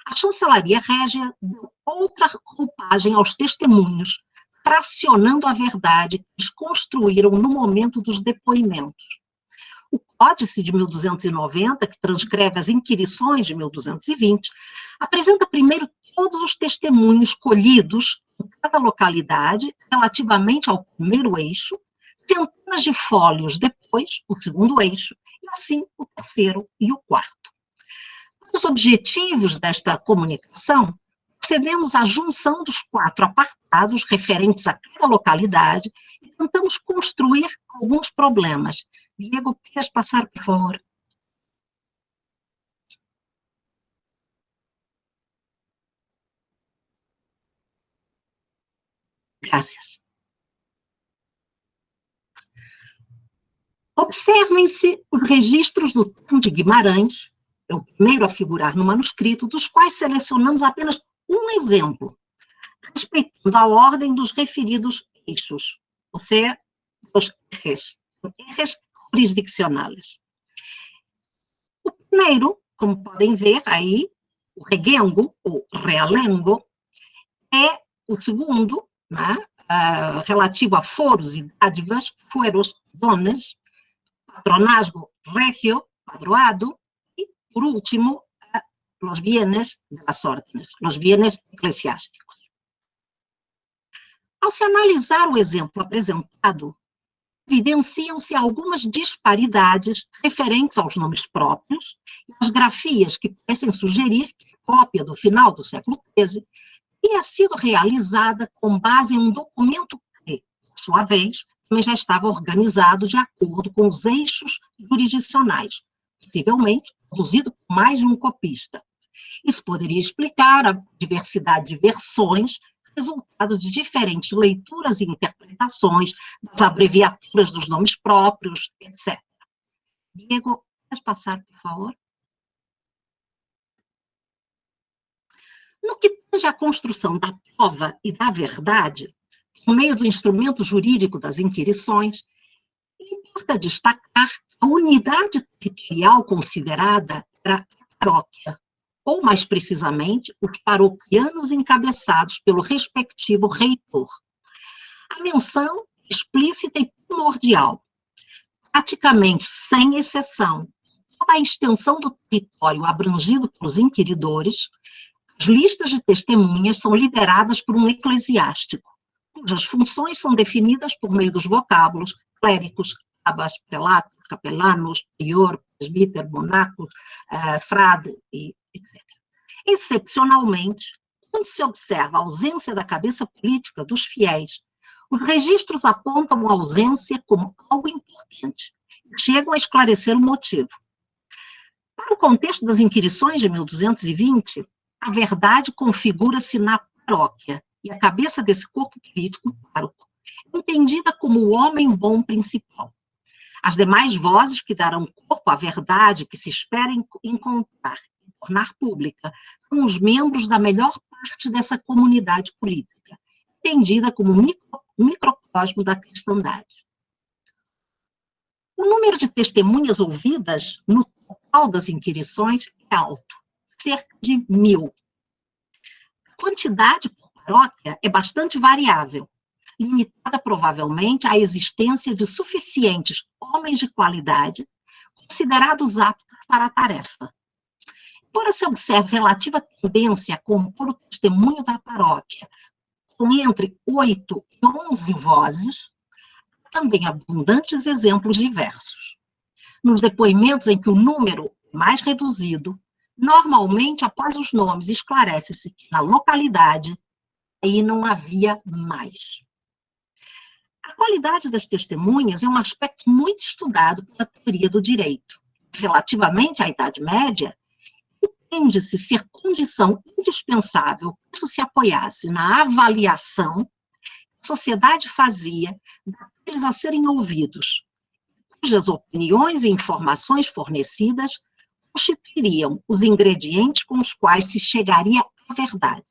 a Chancelaria Régia deu outra roupagem aos testemunhos, fracionando a verdade que eles construíram no momento dos depoimentos. O Códice de 1290, que transcreve as inquirições de 1220, apresenta primeiro todos os testemunhos colhidos em cada localidade relativamente ao primeiro eixo, centenas de fólios depois, o segundo eixo, e assim o terceiro e o quarto. Os objetivos desta comunicação, procedemos à junção dos 4 apartados referentes a cada localidade e tentamos construir alguns problemas. Diego, queres passar, por favor? Graças. Observem-se os registros do Termo de Guimarães, é o primeiro a figurar no manuscrito, dos quais selecionamos apenas um exemplo, respeitando a ordem dos referidos eixos, ou seja, os ejes jurisdiccionais. O primeiro, como podem ver aí, o reguengo, ou realengo, é o segundo, né, relativo a foros e dádivas, fueros, zonas, patronazgo, regio, padroado, e, por último, los bienes de las órdenes, los bienes eclesiásticos. Ao se analisar o exemplo apresentado, evidenciam-se algumas disparidades referentes aos nomes próprios e às grafias que parecem sugerir que a cópia do final do século XIII tinha sido realizada com base em um documento que, por sua vez, também já estava organizado de acordo com os eixos jurisdicionais, possivelmente produzido por mais de um copista. Isso poderia explicar a diversidade de versões resultado de diferentes leituras e interpretações das abreviaturas dos nomes próprios, etc. Diego, pode passar, por favor? No que tange à construção da prova e da verdade, por meio do instrumento jurídico das inquirições, importa destacar a unidade territorial considerada era a paróquia, ou, mais precisamente, os paroquianos encabeçados pelo respectivo reitor. A menção explícita e primordial, praticamente sem exceção, toda a extensão do território abrangido pelos inquiridores, as listas de testemunhas são lideradas por um eclesiástico, cujas funções são definidas por meio dos vocábulos clérigos, abas, prelatos, capelanos, prior, presbítero, monacos, frade, etc. Excepcionalmente, quando se observa a ausência da cabeça política dos fiéis, os registros apontam a ausência como algo importante e chegam a esclarecer o motivo. Para o contexto das inquirições de 1220, a verdade configura-se na paróquia, e a cabeça desse corpo político, o pároco, é entendida como o homem bom principal. As demais vozes que darão corpo à verdade que se espera encontrar e tornar pública são os membros da melhor parte dessa comunidade política, entendida como microcosmo da cristandade. O número de testemunhas ouvidas no total das inquirições é alto, cerca de 1.000. A quantidade por paróquia é bastante variável, limitada provavelmente à existência de suficientes homens de qualidade considerados aptos para a tarefa. Embora se observe relativa tendência a compor o testemunho da paróquia com entre 8 e 11 vozes, há também abundantes exemplos diversos. Nos depoimentos em que o número é mais reduzido, normalmente, após os nomes, esclarece-se que na localidade aí não havia mais. A qualidade das testemunhas é um aspecto muito estudado pela teoria do direito. Relativamente à Idade Média, entende-se ser condição indispensável que isso se apoiasse na avaliação que a sociedade fazia daqueles a serem ouvidos, cujas opiniões e informações fornecidas constituiriam os ingredientes com os quais se chegaria à verdade.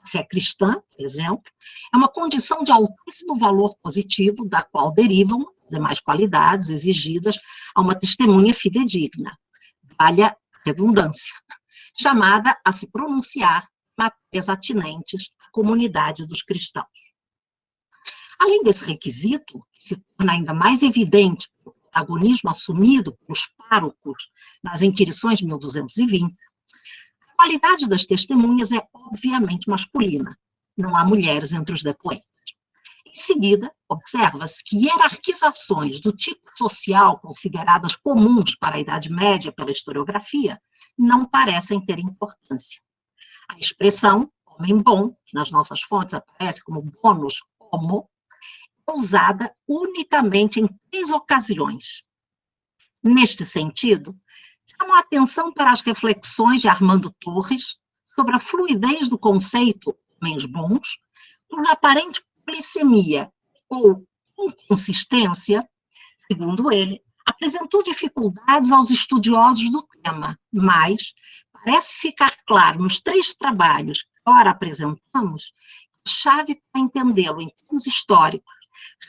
A fé cristã, por exemplo, é uma condição de altíssimo valor positivo, da qual derivam as demais qualidades exigidas a uma testemunha fidedigna, valha a redundância, chamada a se pronunciar matérias atinentes à comunidade dos cristãos. Além desse requisito, que se torna ainda mais evidente pelo protagonismo assumido pelos párocos nas inquirições de 1220, a qualidade das testemunhas é obviamente masculina, não há mulheres entre os depoentes. Em seguida, observa-se que hierarquizações do tipo social consideradas comuns para a Idade Média pela historiografia não parecem ter importância. A expressão homem bom, que nas nossas fontes aparece como bonus homo, é usada unicamente em 3 ocasiões. Neste sentido, chamo a atenção para as reflexões de Armando Torres sobre a fluidez do conceito homens bons, cuja aparente polissemia ou inconsistência, segundo ele, apresentou dificuldades aos estudiosos do tema, mas parece ficar claro nos 3 trabalhos que ora apresentamos, a chave para entendê-lo em termos históricos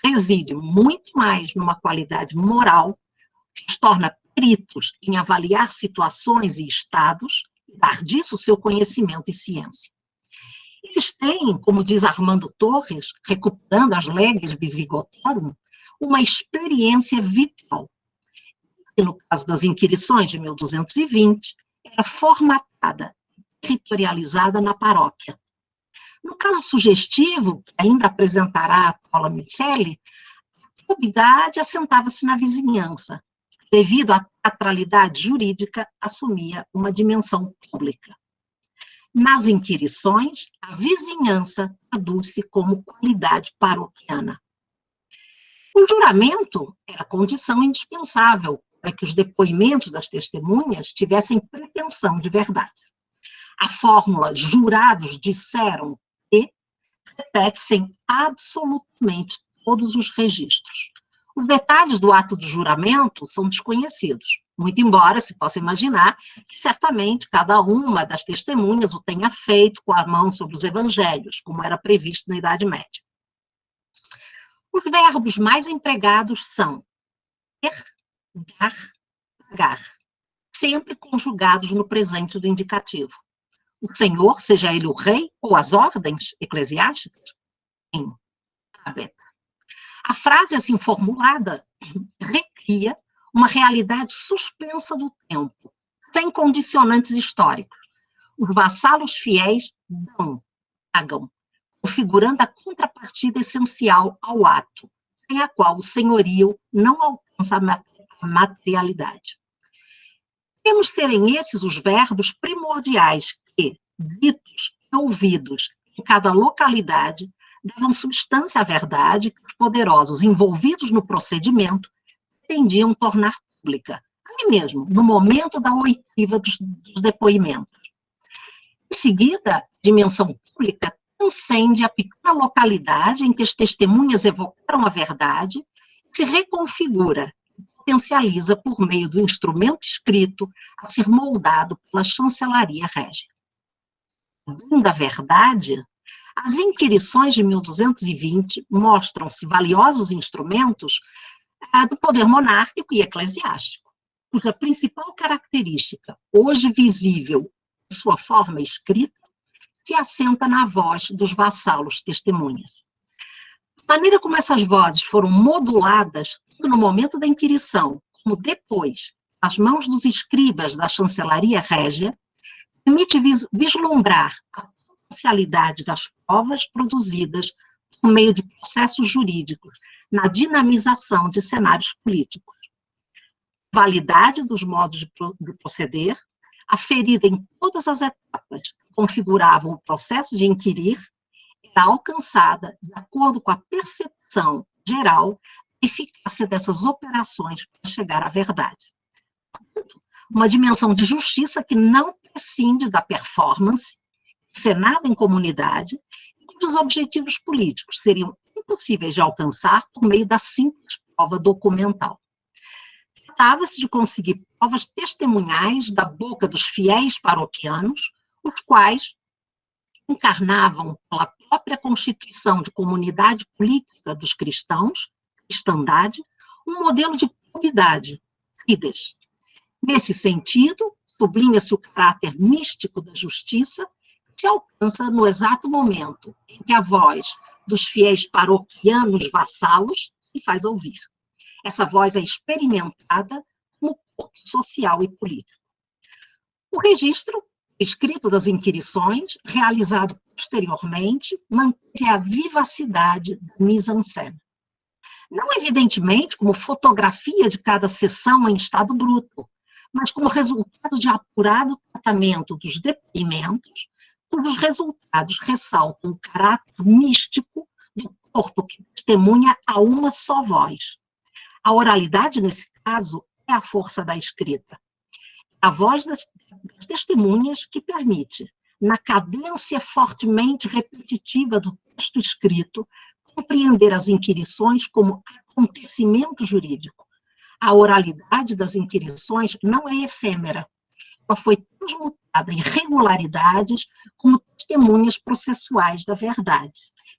reside muito mais numa qualidade moral, que os torna peritos em avaliar situações e estados, e dar disso seu conhecimento e ciência. Eles têm, como diz Armando Torres, recuperando as leges Visigotorum, uma experiência vital, que no caso das inquirições de 1220, era formatada, territorializada na paróquia. No caso sugestivo, que ainda apresentará a Paula Miceli, a probidade assentava-se na vizinhança, devido à teatralidade jurídica, assumia uma dimensão pública. Nas inquirições, a vizinhança traduz-se como qualidade paroquiana. O juramento era condição indispensável para que os depoimentos das testemunhas tivessem pretensão de verdade. A fórmula jurados disseram que repete-se em absolutamente todos os registros. Os detalhes do ato de juramento são desconhecidos, muito embora se possa imaginar que certamente cada uma das testemunhas o tenha feito com a mão sobre os evangelhos, como era previsto na Idade Média. Os verbos mais empregados são ter, dar, pagar, sempre conjugados no presente do indicativo. O senhor, seja ele o rei ou as ordens eclesiásticas, em habet. A frase assim formulada recria uma realidade suspensa do tempo, sem condicionantes históricos. Os vassalos fiéis dão, pagam, configurando a contrapartida essencial ao ato, sem a qual o senhorio não alcança a materialidade. Temos serem esses os verbos primordiais que, ditos e ouvidos em cada localidade, davam substância à verdade que os poderosos envolvidos no procedimento pretendiam tornar pública, ali mesmo, no momento da oitiva dos depoimentos. Em seguida, a dimensão pública transcende a pequena localidade em que as testemunhas evocaram a verdade e se reconfigura, potencializa por meio do instrumento escrito a ser moldado pela chancelaria régia. Além da verdade, as inquirições de 1220 mostram-se valiosos instrumentos do poder monárquico e eclesiástico, cuja principal característica, hoje visível em sua forma escrita, se assenta na voz dos vassalos testemunhas. A maneira como essas vozes foram moduladas, tanto no momento da inquirição, como depois, nas mãos dos escribas da chancelaria régia, permite vislumbrar a potencialidade das provas produzidas por meio de processos jurídicos na dinamização de cenários políticos. A validade dos modos de proceder, aferida em todas as etapas que configuravam o processo de inquirir, era alcançada de acordo com a percepção geral da eficácia dessas operações para chegar à verdade. Uma dimensão de justiça que não prescinde da performance, encenada em comunidade, e cujos objetivos políticos seriam impossíveis de alcançar por meio da simples prova documental. Tratava-se de conseguir provas testemunhais da boca dos fiéis paroquianos, os quais encarnavam pela própria constituição de comunidade política dos cristãos, cristandade, um modelo de probidade, fides. Nesse sentido, sublinha-se o caráter místico da justiça, que se alcança no exato momento em que a voz dos fiéis paroquianos vassalos se faz ouvir. Essa voz é experimentada como corpo social e político. O registro escrito das inquirições, realizado posteriormente, manteve a vivacidade da mise-en-scène. Não evidentemente como fotografia de cada sessão em estado bruto, mas como resultado de apurado tratamento dos depoimentos, cujos resultados ressaltam o caráter místico do corpo que testemunha a uma só voz. A oralidade, nesse caso, é a força da escrita. A voz das testemunhas que permite, na cadência fortemente repetitiva do texto escrito, compreender as inquirições como acontecimento jurídico. A oralidade das inquirições não é efêmera. Ela foi transmutada em regularidades como testemunhas processuais da verdade.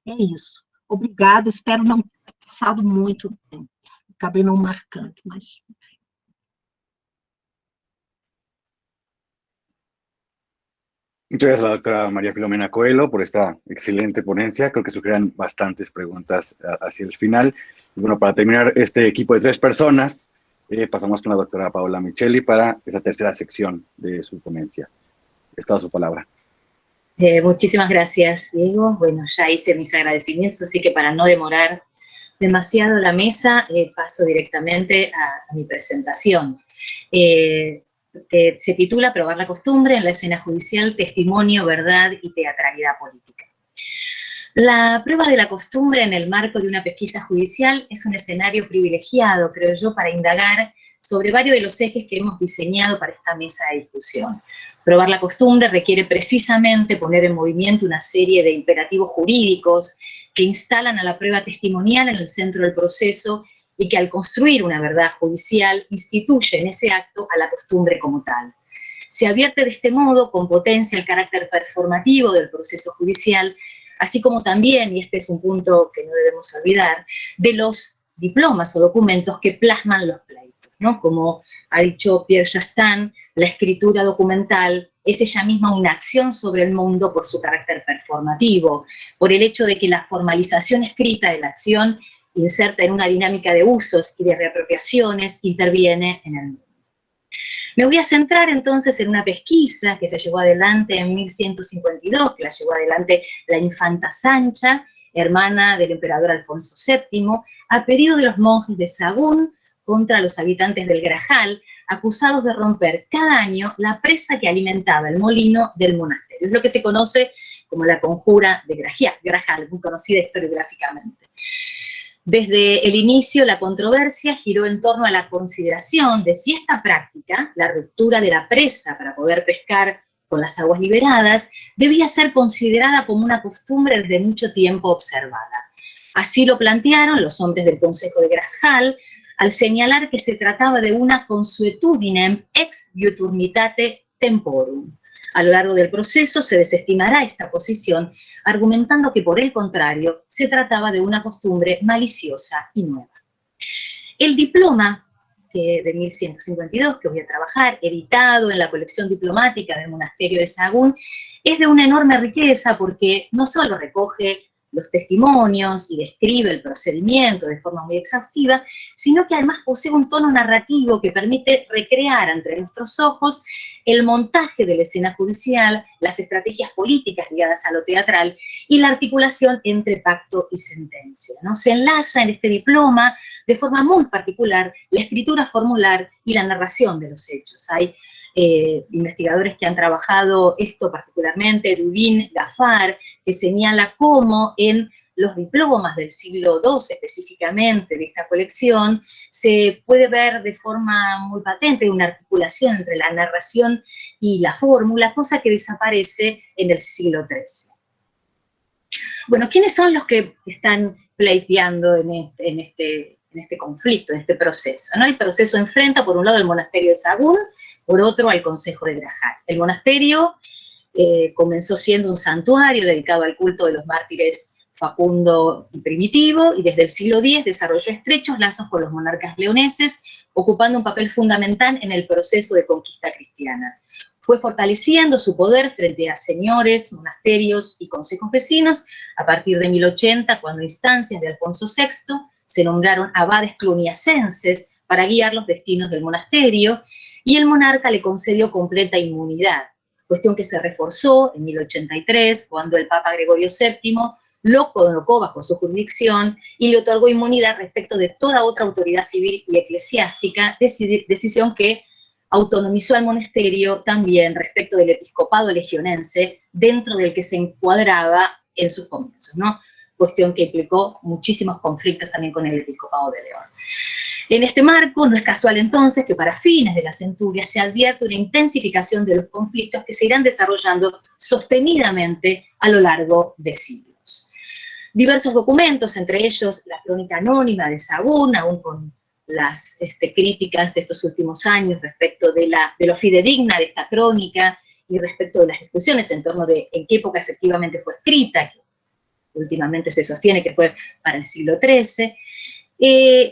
É isso. Obrigada, espero não ter passado muito tempo. Acabei não marcando, mas... Muchas gracias a la doctora María Filomena Coelho por esta excelente ponencia. Creo que surgirán bastantes preguntas hacia el final. Y bueno, para terminar este equipo de 3 personas, pasamos con la doctora Paola Micheli para esta tercera sección de su ponencia. Está a su palabra. Muchísimas gracias, Diego. Bueno, ya hice mis agradecimientos, así que para no demorar demasiado la mesa, paso directamente a mi presentación. Se titula Probar la costumbre en la escena judicial, testimonio, verdad y teatralidad política. La prueba de la costumbre en el marco de una pesquisa judicial es un escenario privilegiado, creo yo, para indagar sobre varios de los ejes que hemos diseñado para esta mesa de discusión. Probar la costumbre requiere precisamente poner en movimiento una serie de imperativos jurídicos que instalan a la prueba testimonial en el centro del proceso y que al construir una verdad judicial instituye en ese acto a la costumbre como tal. Se advierte de este modo con potencia el carácter performativo del proceso judicial, así como también, y este es un punto que no debemos olvidar, de los diplomas o documentos que plasman los pleitos, ¿no? Como ha dicho Pierre Chastain, la escritura documental es ella misma una acción sobre el mundo por su carácter performativo, por el hecho de que la formalización escrita de la acción, inserta en una dinámica de usos y de reapropiaciones, interviene en el mundo. Me voy a centrar entonces en una pesquisa que se llevó adelante en 1152, que la llevó adelante la infanta Sancha, hermana del emperador Alfonso VII, a pedido de los monjes de Sahagún contra los habitantes del Grajal, acusados de romper cada año la presa que alimentaba el molino del monasterio. Es lo que se conoce como la conjura de Grajal, muy conocida historiográficamente. Desde el inicio, la controversia giró en torno a la consideración de si esta práctica, la ruptura de la presa para poder pescar con las aguas liberadas, debía ser considerada como una costumbre desde mucho tiempo observada. Así lo plantearon los hombres del Consejo de Grajal, al señalar que se trataba de una consuetudinem ex diuturnitate temporum. A lo largo del proceso se desestimará esta posición, argumentando que por el contrario se trataba de una costumbre maliciosa y nueva. El diploma de 1152, que voy a trabajar, editado en la colección diplomática del monasterio de Sahagún, es de una enorme riqueza porque no solo recoge los testimonios y describe el procedimiento de forma muy exhaustiva, sino que además posee un tono narrativo que permite recrear ante nuestros ojos el montaje de la escena judicial, las estrategias políticas ligadas a lo teatral y la articulación entre pacto y sentencia, ¿no? Se enlaza en este diploma de forma muy particular la escritura formular y la narración de los hechos. Hay investigadores que han trabajado esto particularmente, Dubin, Gaffar, que señala cómo en los diplomas del siglo II específicamente de esta colección se puede ver de forma muy patente una articulación entre la narración y la fórmula, cosa que desaparece en el siglo XIII. Bueno, ¿quiénes son los que están pleiteando en este conflicto, en este proceso, ¿no? El proceso enfrenta por un lado el monasterio de Sahagún, por otro al Consejo de Grajal. El monasterio comenzó siendo un santuario dedicado al culto de los mártires Facundo y Primitivo, y desde el siglo X desarrolló estrechos lazos con los monarcas leoneses, ocupando un papel fundamental en el proceso de conquista cristiana. Fue fortaleciendo su poder frente a señores, monasterios y consejos vecinos a partir de 1080, cuando a instancias de Alfonso VI se nombraron abades cluniacenses para guiar los destinos del monasterio, y el monarca le concedió completa inmunidad, cuestión que se reforzó en 1083, cuando el Papa Gregorio VII lo colocó bajo su jurisdicción y le otorgó inmunidad respecto de toda otra autoridad civil y eclesiástica, decisión que autonomizó al monasterio también respecto del episcopado legionense, dentro del que se encuadraba en sus comienzos, ¿no? Cuestión que implicó muchísimos conflictos también con el episcopado de León. En este marco, no es casual entonces que para fines de la centuria se advierte una intensificación de los conflictos que se irán desarrollando sostenidamente a lo largo de siglos. Diversos documentos, entre ellos la crónica anónima de Sahagún, aún con las críticas de estos últimos años respecto de lo fidedigna de esta crónica y respecto de las discusiones en torno de en qué época efectivamente fue escrita, que últimamente se sostiene que fue para el siglo XIII.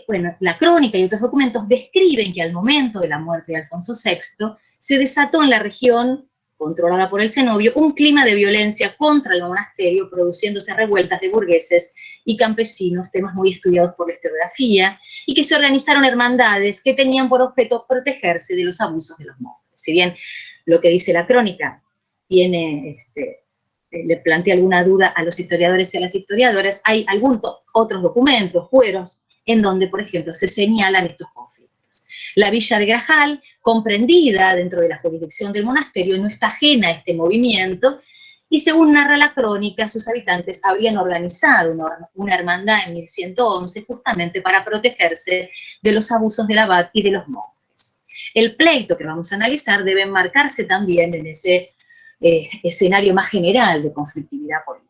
Bueno, la crónica y otros documentos describen que al momento de la muerte de Alfonso VI se desató en la región controlada por el cenobio un clima de violencia contra el monasterio, produciéndose revueltas de burgueses y campesinos, temas muy estudiados por la historiografía, y que se organizaron hermandades que tenían por objeto protegerse de los abusos de los monjes. Si bien lo que dice la crónica tiene le plantea alguna duda a los historiadores y a las historiadoras, hay algunos otros documentos, fueros, en donde, por ejemplo, se señalan estos conflictos. La villa de Grajal, comprendida dentro de la jurisdicción del monasterio, no está ajena a este movimiento, y según narra la crónica, sus habitantes habrían organizado una hermandad en 1111 justamente para protegerse de los abusos del abad y de los monjes. El pleito que vamos a analizar debe enmarcarse también en ese escenario más general de conflictividad política.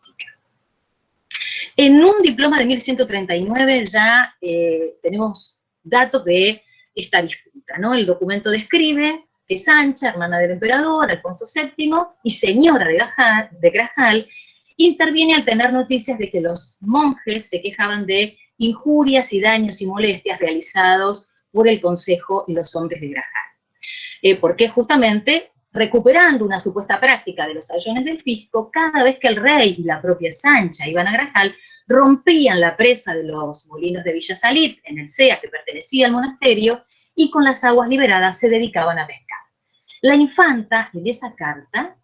En un diploma de 1139 ya tenemos datos de esta disputa, ¿no? El documento describe que Sancha, hermana del emperador, Alfonso VII, y señora de Grajal, interviene al tener noticias de que los monjes se quejaban de injurias y daños y molestias realizados por el consejo y los hombres de Grajal. Porque justamente, recuperando una supuesta práctica de los ayones del fisco, cada vez que el rey y la propia Sancha iban a Grajal, rompían la presa de los molinos de Villa Salit, en el Cea, que pertenecía al monasterio, y con las aguas liberadas se dedicaban a pescar. La infanta, en esa carta,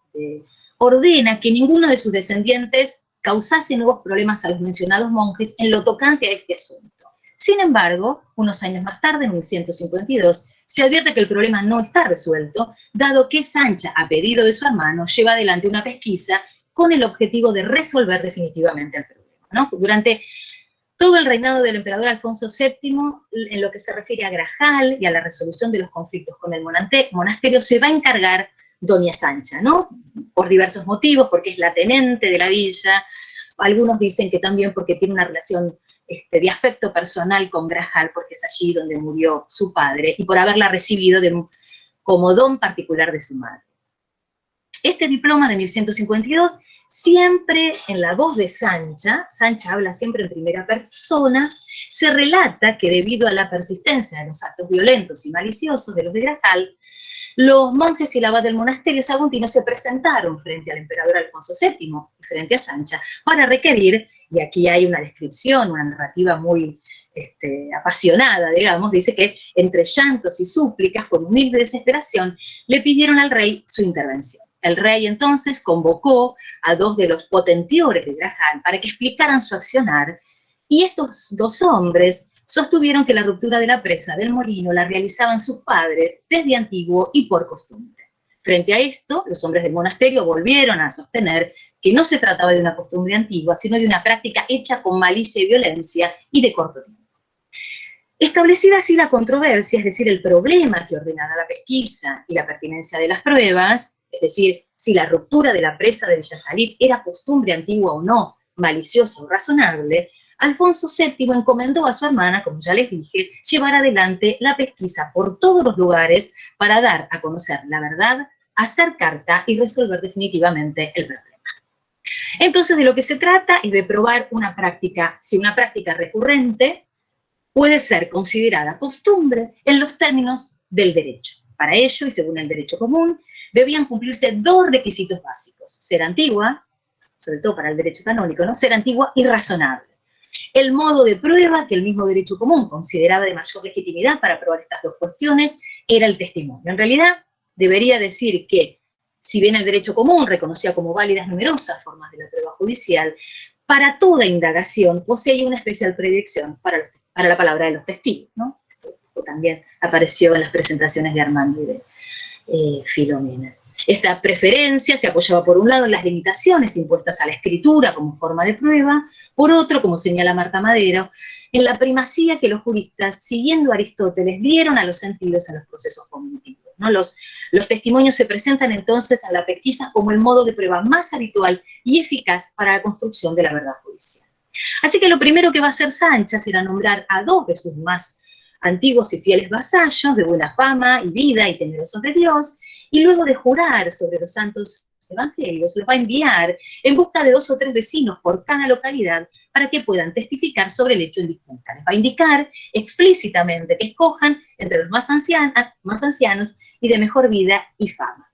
ordena que ninguno de sus descendientes causase nuevos problemas a los mencionados monjes en lo tocante a este asunto. Sin embargo, unos años más tarde, en 1152, se advierte que el problema no está resuelto, dado que Sancha, a pedido de su hermano, lleva adelante una pesquisa con el objetivo de resolver definitivamente el problema, ¿no? Durante todo el reinado del emperador Alfonso VII, en lo que se refiere a Grajal y a la resolución de los conflictos con el monasterio, se va a encargar doña Sancha, ¿no? Por diversos motivos, porque es la tenente de la villa, algunos dicen que también porque tiene una relación de afecto personal con Grajal, porque es allí donde murió su padre, y por haberla recibido como don particular de su madre. Este diploma de 1152, siempre en la voz de Sancha habla siempre en primera persona, se relata que debido a la persistencia de los actos violentos y maliciosos de los de Grajal, los monjes y el abad del monasterio saguntino se presentaron frente al emperador Alfonso VII y frente a Sancha para requerir, y aquí hay una descripción, una narrativa muy apasionada, digamos, dice que entre llantos y súplicas, con humilde desesperación, le pidieron al rey su intervención. El rey entonces convocó a dos de los potentiores de Grajal para que explicaran su accionar, y estos dos hombres sostuvieron que la ruptura de la presa del molino la realizaban sus padres desde antiguo y por costumbre. Frente a esto, los hombres del monasterio volvieron a sostener que no se trataba de una costumbre antigua, sino de una práctica hecha con malicia y violencia y de corto tiempo. Establecida así la controversia, es decir, el problema que ordenaba la pesquisa y la pertinencia de las pruebas, es decir, si la ruptura de la presa de Villa Salit era costumbre antigua o no, maliciosa o razonable, Alfonso VII encomendó a su hermana, como ya les dije, llevar adelante la pesquisa por todos los lugares para dar a conocer la verdad, hacer carta y resolver definitivamente el problema. Entonces, de lo que se trata es de probar una práctica, si una práctica recurrente puede ser considerada costumbre en los términos del derecho. Para ello, y según el derecho común, debían cumplirse dos requisitos básicos: ser antigua, sobre todo para el derecho canónico, ¿no? Ser antigua y razonable. El modo de prueba que el mismo derecho común consideraba de mayor legitimidad para probar estas dos cuestiones era el testimonio. En realidad, debería decir que, si bien el derecho común reconocía como válidas numerosas formas de la prueba judicial, para toda indagación posee una especial predilección para la palabra de los testigos, ¿no? Esto también apareció en las presentaciones de Armando y de Filomena. Esta preferencia se apoyaba por un lado en las limitaciones impuestas a la escritura como forma de prueba, por otro, como señala Marta Madero, en la primacía que los juristas, siguiendo a Aristóteles, dieron a los sentidos en los procesos cognitivos, ¿no? Los testimonios se presentan entonces a la pesquisa como el modo de prueba más habitual y eficaz para la construcción de la verdad judicial. Así que lo primero que va a hacer Sancha será nombrar a dos de sus más antiguos y fieles vasallos, de buena fama y vida y temerosos de Dios, y luego de jurar sobre los santos evangelios, los va a enviar en busca de 2 o 3 vecinos por cada localidad para que puedan testificar sobre el hecho en disputa. Les va a indicar explícitamente que escojan entre los más ancianos y de mejor vida y fama.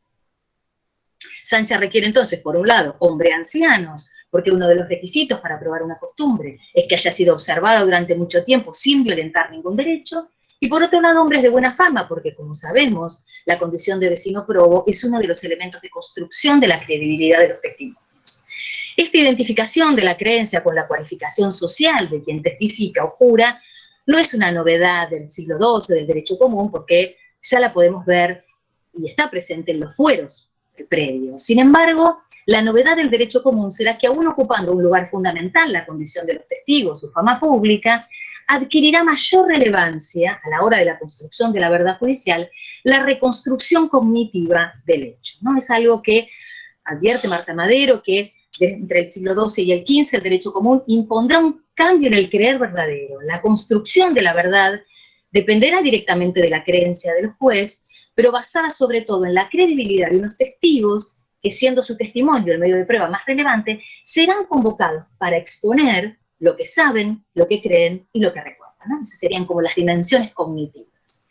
Sancha requiere entonces, por un lado, hombres ancianos, porque uno de los requisitos para probar una costumbre es que haya sido observada durante mucho tiempo sin violentar ningún derecho, y por otro lado, hombres de buena fama, porque como sabemos, la condición de vecino probo es uno de los elementos de construcción de la credibilidad de los testimonios. Esta identificación de la creencia con la cualificación social de quien testifica o jura no es una novedad del siglo XII del derecho común, porque ya la podemos ver y está presente en los fueros previos. Sin embargo, la novedad del derecho común será que aún ocupando un lugar fundamental la condición de los testigos, su fama pública, adquirirá mayor relevancia a la hora de la construcción de la verdad judicial la reconstrucción cognitiva del hecho, ¿no? Es algo que advierte Marta Madero, que entre el siglo XII y el XV el derecho común impondrá un cambio en el creer verdadero. La construcción de la verdad dependerá directamente de la creencia del juez, pero basada sobre todo en la credibilidad de unos testigos que, siendo su testimonio el medio de prueba más relevante, serán convocados para exponer lo que saben, lo que creen y lo que recuerdan, ¿no? Esas serían como las dimensiones cognitivas.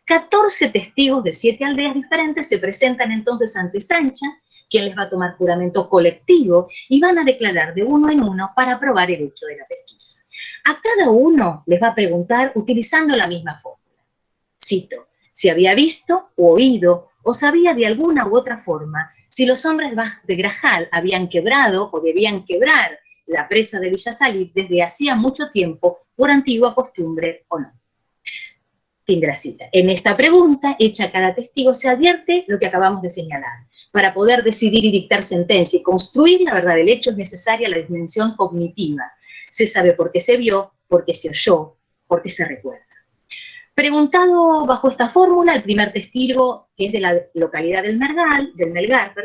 14 testigos de 7 aldeas diferentes se presentan entonces ante Sancha, quien les va a tomar juramento colectivo y van a declarar de uno en uno para probar el hecho de la pesquisa. A cada uno les va a preguntar utilizando la misma fórmula. Cito: si había visto o oído o sabía de alguna u otra forma si los hombres de Grajal habían quebrado o debían quebrar la presa de Villa Salí desde hacía mucho tiempo por antigua costumbre o no. Fin de la cita. En esta pregunta, hecha a cada testigo, se advierte lo que acabamos de señalar. Para poder decidir y dictar sentencia y construir la verdad del hecho es necesaria la dimensión cognitiva. Se sabe por qué se vio, por qué se oyó, por qué se recuerda. Preguntado bajo esta fórmula, el primer testigo, que es de la localidad del Melgar,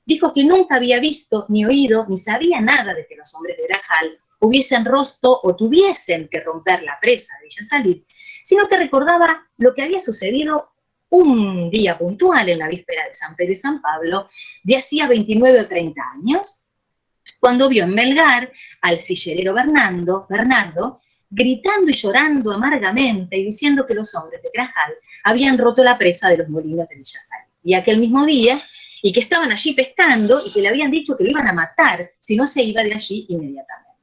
dijo que nunca había visto, ni oído, ni sabía nada de que los hombres de Grajal hubiesen roto o tuviesen que romper la presa de Villa Salí, sino que recordaba lo que había sucedido un día puntual en la víspera de San Pedro y San Pablo, de hacía 29 o 30 años, cuando vio en Melgar al sillerero Bernardo, gritando y llorando amargamente y diciendo que los hombres de Grajal habían roto la presa de los molinos de Villa Salí. Y aquel mismo día, y que estaban allí pescando y que le habían dicho que lo iban a matar si no se iba de allí inmediatamente.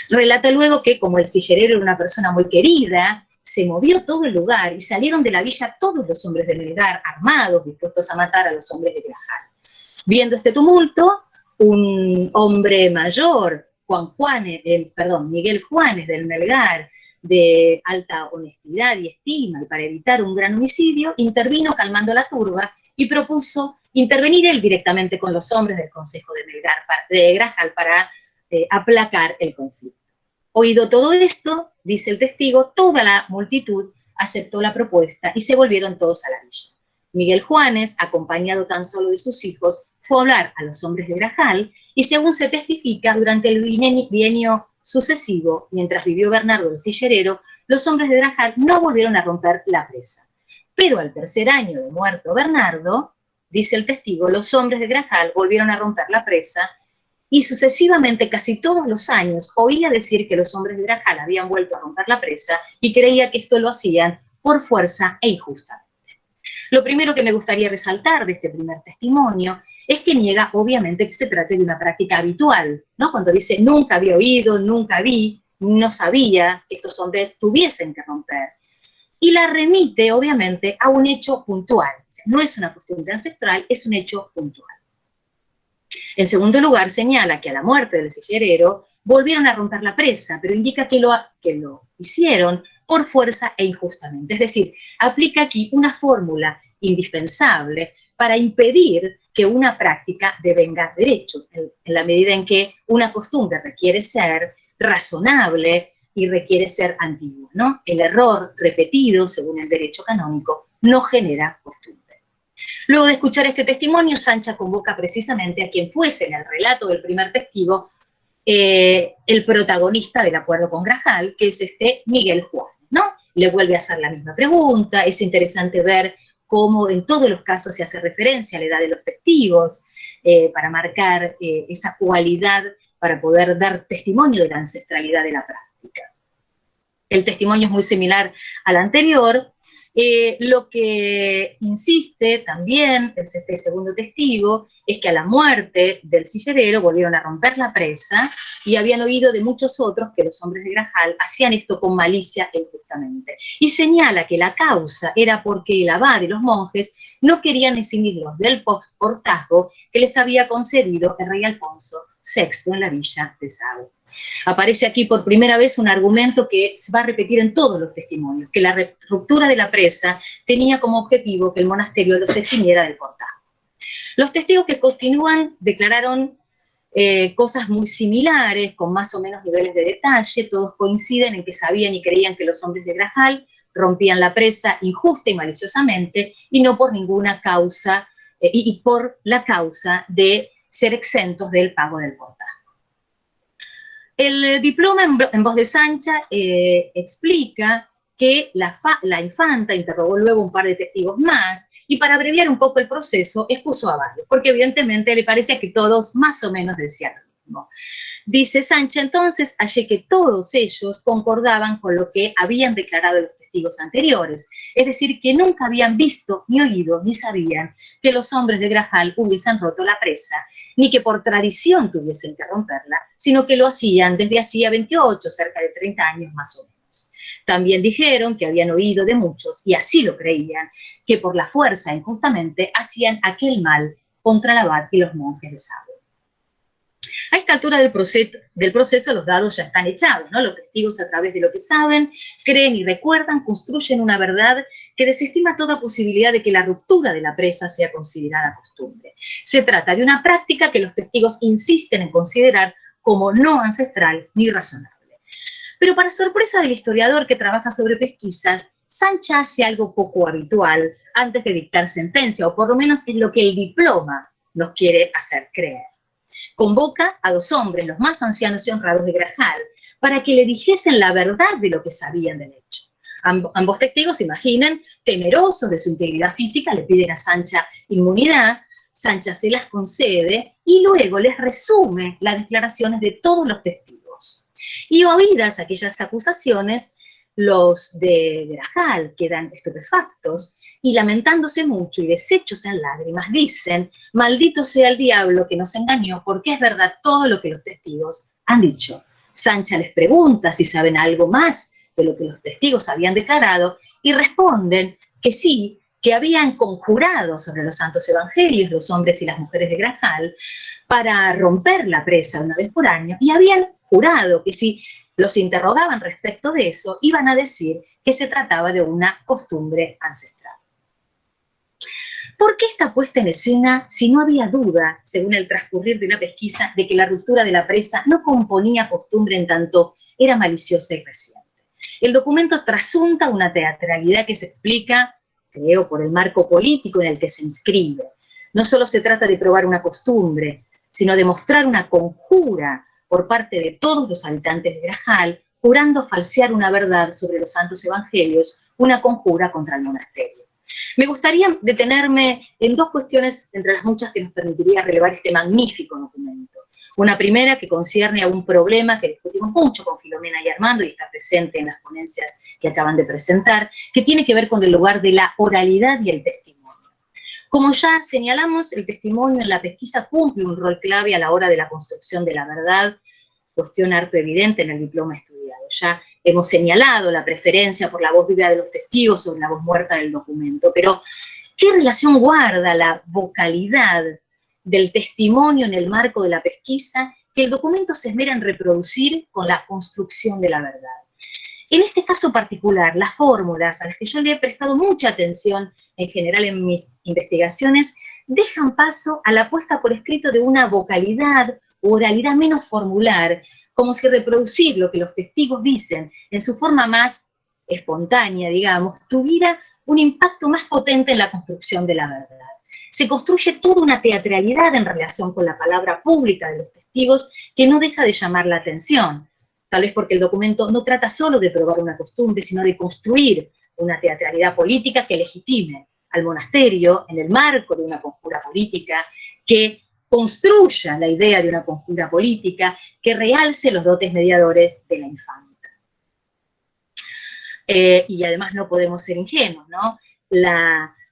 Relata luego que, como el sillerero era una persona muy querida, se movió todo el lugar y salieron de la villa todos los hombres de Melgar armados, dispuestos a matar a los hombres de Grajal. Viendo este tumulto, un hombre mayor, Miguel Juanes del Melgar, de alta honestidad y estima, y para evitar un gran homicidio, intervino calmando la turba y propuso intervenir él directamente con los hombres del Consejo de Grajal para aplacar el conflicto. Oído todo esto, dice el testigo, toda la multitud aceptó la propuesta y se volvieron todos a la villa. Miguel Juanes, acompañado tan solo de sus hijos, fue a hablar a los hombres de Grajal y, según se testifica, durante el bienio sucesivo, mientras vivió Bernardo el sillerero, los hombres de Grajal no volvieron a romper la presa. Pero al tercer año de muerto Bernardo, dice el testigo, los hombres de Grajal volvieron a romper la presa y sucesivamente casi todos los años oía decir que los hombres de Grajal habían vuelto a romper la presa y creía que esto lo hacían por fuerza e injustamente. Lo primero que me gustaría resaltar de este primer testimonio es que niega obviamente que se trate de una práctica habitual, ¿no? Cuando dice nunca había oído, nunca vi, no sabía que estos hombres tuviesen que romper. Y la remite obviamente a un hecho puntual. No es una costumbre ancestral, es un hecho puntual. En segundo lugar, señala que a la muerte del sillerero volvieron a romper la presa, pero indica que lo hicieron por fuerza e injustamente. Es decir, aplica aquí una fórmula indispensable para impedir que una práctica devenga derecho, en la medida en que una costumbre requiere ser razonable y requiere ser antigua, ¿no? El error repetido, según el derecho canónico, no genera costumbre. Luego de escuchar este testimonio, Sancha convoca precisamente a quien fuese en el relato del primer testigo el protagonista del acuerdo con Grajal, que es Miguel Juanes, ¿no? Le vuelve a hacer la misma pregunta. Es interesante ver cómo en todos los casos se hace referencia a la edad de los testigos para marcar esa cualidad para poder dar testimonio de la ancestralidad de la práctica. El testimonio es muy similar al anterior. Lo que insiste también este segundo testigo es que a la muerte del sillerero volvieron a romper la presa y habían oído de muchos otros que los hombres de Grajal hacían esto con malicia e injustamente. Y señala que la causa era porque el abad y los monjes no querían eximirlos del portazgo que les había concedido el rey Alfonso VI en la villa de São. Aparece aquí por primera vez un argumento que se va a repetir en todos los testimonios, que la ruptura de la presa tenía como objetivo que el monasterio los eximiera del portazgo. Los testigos que continúan declararon cosas muy similares, con más o menos niveles de detalle. Todos coinciden en que sabían y creían que los hombres de Grajal rompían la presa injusta y maliciosamente, y no por ninguna causa, y por la causa de ser exentos del pago del portaje. El diploma en voz de Sancha explica que la infanta interrogó luego un par de testigos más, y para abreviar un poco el proceso, excusó a varios, porque evidentemente le parecía que todos más o menos decían lo mismo. Dice Sancha, entonces hallé que todos ellos concordaban con lo que habían declarado los testigos anteriores, es decir, que nunca habían visto, ni oído, ni sabían que los hombres de Grajal hubiesen roto la presa, ni que por tradición tuviesen que romperla, sino que lo hacían desde hacía 28, cerca de 30 años más o menos. También dijeron que habían oído de muchos, y así lo creían, que por la fuerza injustamente hacían aquel mal contra el abad y los monjes de Sabo. A esta altura del proceso los dados ya están echados, ¿no? Los testigos, a través de lo que saben, creen y recuerdan, construyen una verdad que desestima toda posibilidad de que la ruptura de la presa sea considerada costumbre. Se trata de una práctica que los testigos insisten en considerar como no ancestral ni razonable. Pero para sorpresa del historiador que trabaja sobre pesquisas, Sancha hace algo poco habitual antes de dictar sentencia, o por lo menos es lo que el diploma nos quiere hacer creer. Convoca a dos hombres, los más ancianos y honrados de Grajal, para que le dijesen la verdad de lo que sabían del hecho. Ambos testigos, imaginen, temerosos de su integridad física, le piden a Sancha inmunidad. Sancha se las concede y luego les resume las declaraciones de todos los testigos. Y oídas aquellas acusaciones, los de Grajal quedan estupefactos y, lamentándose mucho y deshechos en lágrimas, dicen: maldito sea el diablo que nos engañó, porque es verdad todo lo que los testigos han dicho. Sancha les pregunta si saben algo más de lo que los testigos habían declarado, y responden que sí, que habían conjurado sobre los santos evangelios, los hombres y las mujeres de Grajal, para romper la presa una vez por año, y habían jurado que si los interrogaban respecto de eso, iban a decir que se trataba de una costumbre ancestral. ¿Por qué esta puesta en escena si no había duda, según el transcurrir de la pesquisa, de que la ruptura de la presa no componía costumbre en tanto era maliciosa y reciente? El documento trasunta una teatralidad que se explica, creo, por el marco político en el que se inscribe. No solo se trata de probar una costumbre, sino de mostrar una conjura por parte de todos los habitantes de Grajal, jurando falsear una verdad sobre los santos evangelios, una conjura contra el monasterio. Me gustaría detenerme en dos cuestiones entre las muchas que nos permitiría relevar este magnífico documento. Una primera que concierne a un problema que discutimos mucho con Filomena y Armando y está presente en las ponencias que acaban de presentar, que tiene que ver con el lugar de la oralidad y el testimonio. Como ya señalamos, el testimonio en la pesquisa cumple un rol clave a la hora de la construcción de la verdad, cuestión harto evidente en el diploma estudiado. Ya hemos señalado la preferencia por la voz viva de los testigos sobre la voz muerta del documento, pero ¿qué relación guarda la vocalidad del testimonio en el marco de la pesquisa que el documento se esmera en reproducir con la construcción de la verdad? En este caso particular, las fórmulas a las que yo le he prestado mucha atención en general en mis investigaciones dejan paso a la puesta por escrito de una vocalidad o oralidad menos formular, como si reproducir lo que los testigos dicen en su forma más espontánea, digamos, tuviera un impacto más potente en la construcción de la verdad. Se construye toda una teatralidad en relación con la palabra pública de los testigos que no deja de llamar la atención, tal vez porque el documento no trata solo de probar una costumbre, sino de construir una teatralidad política que legitime al monasterio en el marco de una conjura política, que construya la idea de una conjura política, que realce los dotes mediadores de la infanta. Y además no podemos ser ingenuos, ¿no?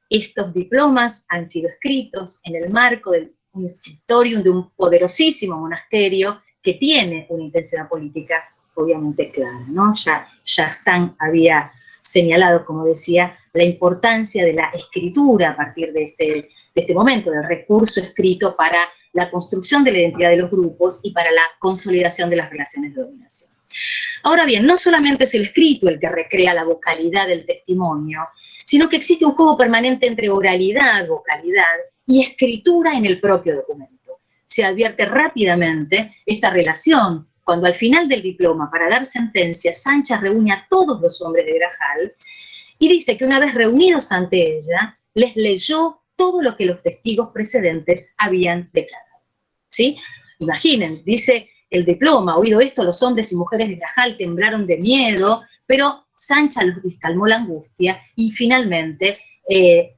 Estos diplomas han sido escritos en el marco de un scriptorium de un poderosísimo monasterio que tiene una intención política obviamente clara, ¿no? Ya Stan había señalado, como decía, la importancia de la escritura a partir de este momento, del recurso escrito para la construcción de la identidad de los grupos y para la consolidación de las relaciones de dominación. Ahora bien, no solamente es el escrito el que recrea la vocalidad del testimonio, sino que existe un juego permanente entre oralidad, vocalidad y escritura en el propio documento. se advierte rápidamente esta relación, cuando al final del diploma, para dar sentencia, Sancha reúne a todos los hombres de Grajal y dice que una vez reunidos ante ella, les leyó todo lo que los testigos precedentes habían declarado. ¿Sí? Imaginen, dice el diploma, oído esto, los hombres y mujeres de Grajal temblaron de miedo, pero Sancha les calmó la angustia y finalmente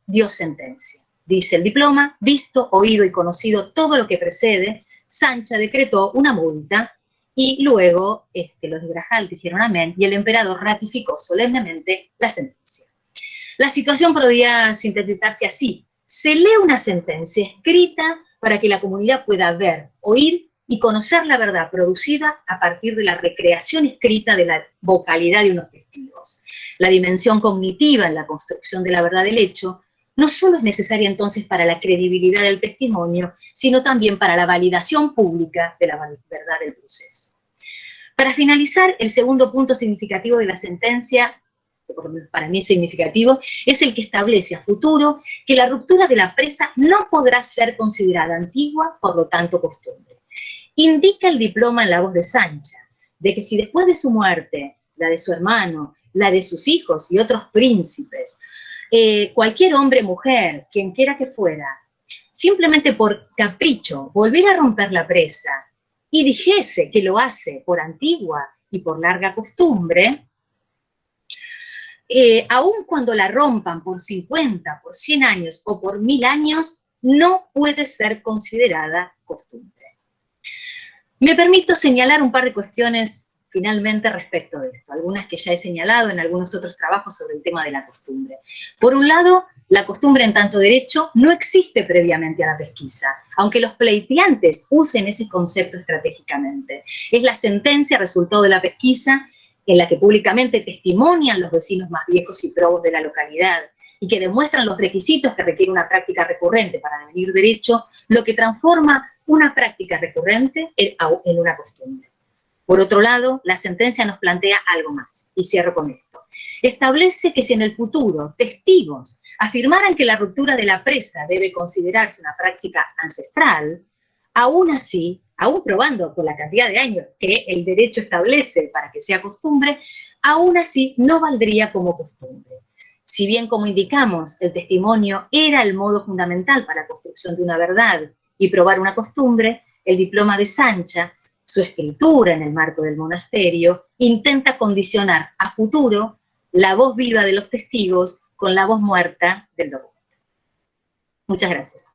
dio sentencia. Dice el diploma, visto, oído y conocido todo lo que precede, Sancha decretó una multa y luego los de Grajal dijeron amén y el emperador ratificó solemnemente la sentencia. La situación podría sintetizarse así. Se lee una sentencia escrita para que la comunidad pueda ver, oír y conocer la verdad producida a partir de la recreación escrita de la vocalidad de unos testigos. La dimensión cognitiva en la construcción de la verdad del hecho no solo es necesaria entonces para la credibilidad del testimonio, sino también para la validación pública de la verdad del proceso. Para finalizar, el segundo punto significativo de la sentencia, que para mí es significativo, es el que establece a futuro que la ruptura de la presa no podrá ser considerada antigua, por lo tanto costumbre. Indica el diploma en la voz de Sancha, de que si después de su muerte, la de su hermano, la de sus hijos y otros príncipes, cualquier hombre, mujer, quien quiera que fuera, simplemente por capricho, volviera a romper la presa y dijese que lo hace por antigua y por larga costumbre, aun cuando la rompan por 50, por 100 años o por 1000 años, no puede ser considerada costumbre. Me permito señalar un par de cuestiones finalmente respecto de esto, algunas que ya he señalado en algunos otros trabajos sobre el tema de la costumbre. Por un lado, la costumbre en tanto derecho no existe previamente a la pesquisa, aunque los pleiteantes usen ese concepto estratégicamente. Es la sentencia resultado de la pesquisa en la que públicamente testimonian los vecinos más viejos y probos de la localidad y que demuestran los requisitos que requiere una práctica recurrente para devenir derecho, lo que transforma una práctica recurrente en una costumbre. Por otro lado, la sentencia nos plantea algo más, y cierro con esto. Establece que si en el futuro testigos afirmaran que la ruptura de la presa debe considerarse una práctica ancestral, aún así, aún probando por la cantidad de años que el derecho establece para que sea costumbre, aún así no valdría como costumbre. Si bien, como indicamos, el testimonio era el modo fundamental para la construcción de una verdad y probar una costumbre, el diploma de Sancha, su escritura en el marco del monasterio, intenta condicionar a futuro la voz viva de los testigos con la voz muerta del documento. Muchas gracias.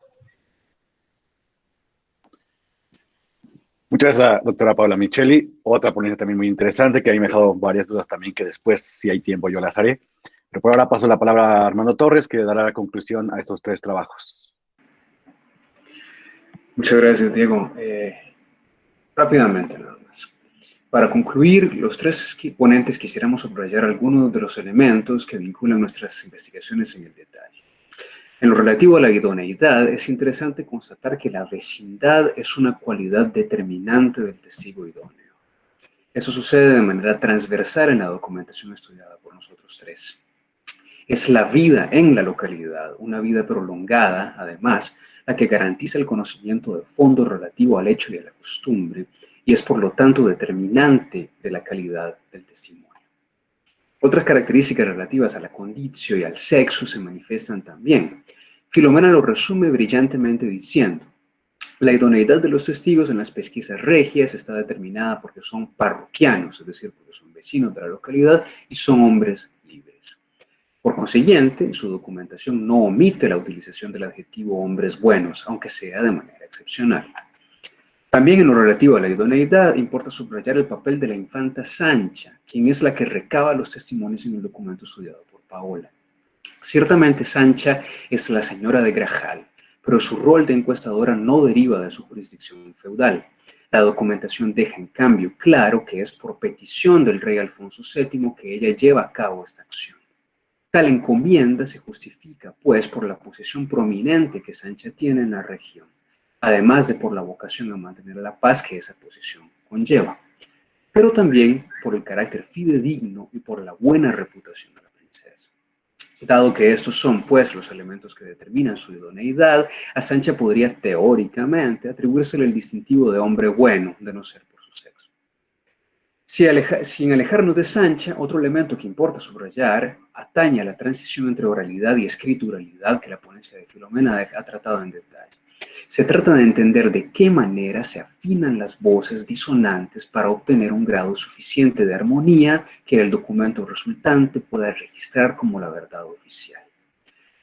Muchas gracias, doctora Paula Micheli. Otra ponencia también muy interesante, que ahí me ha dejado varias dudas también, que después, si hay tiempo, yo las haré. Pero por ahora paso la palabra a Armando Torres, que dará la conclusión a estos 3 trabajos. Muchas gracias, Diego. Rápidamente, nada más. Para concluir, los 3 ponentes quisiéramos subrayar algunos de los elementos que vinculan nuestras investigaciones en el detalle. En lo relativo a la idoneidad, es interesante constatar que la vecindad es una cualidad determinante del testigo idóneo. Eso sucede de manera transversal en la documentación estudiada por nosotros 3. Es la vida en la localidad, una vida prolongada, además, la que garantiza el conocimiento de fondo relativo al hecho y a la costumbre, y es por lo tanto determinante de la calidad del testimonio. Otras características relativas a la conditio y al sexo se manifiestan también. Filomena lo resume brillantemente diciendo: la idoneidad de los testigos en las pesquisas regias está determinada porque son parroquianos, es decir, porque son vecinos de la localidad y son hombres libres. Por consiguiente, su documentación no omite la utilización del adjetivo hombres buenos, aunque sea de manera excepcional. También en lo relativo a la idoneidad, importa subrayar el papel de la infanta Sancha, quien es la que recaba los testimonios en el documento estudiado por Paola. Ciertamente Sancha es la señora de Grajal, pero su rol de encuestadora no deriva de su jurisdicción feudal. La documentación deja en cambio claro que es por petición del rey Alfonso VII que ella lleva a cabo esta acción. Tal encomienda se justifica, pues, por la posición prominente que Sancha tiene en la región, además de por la vocación a mantener la paz que esa posición conlleva, pero también por el carácter fidedigno y por la buena reputación de la princesa. Dado que estos son, pues, los elementos que determinan su idoneidad, a Sancha podría teóricamente atribuírsele el distintivo de hombre bueno, de no ser por su sexo. Sin alejarnos de Sancha, otro elemento que importa subrayar atañe a la transición entre oralidad y escrituralidad que la ponencia de Filomena ha tratado en detalle. Se trata de entender de qué manera se afinan las voces disonantes para obtener un grado suficiente de armonía que el documento resultante pueda registrar como la verdad oficial.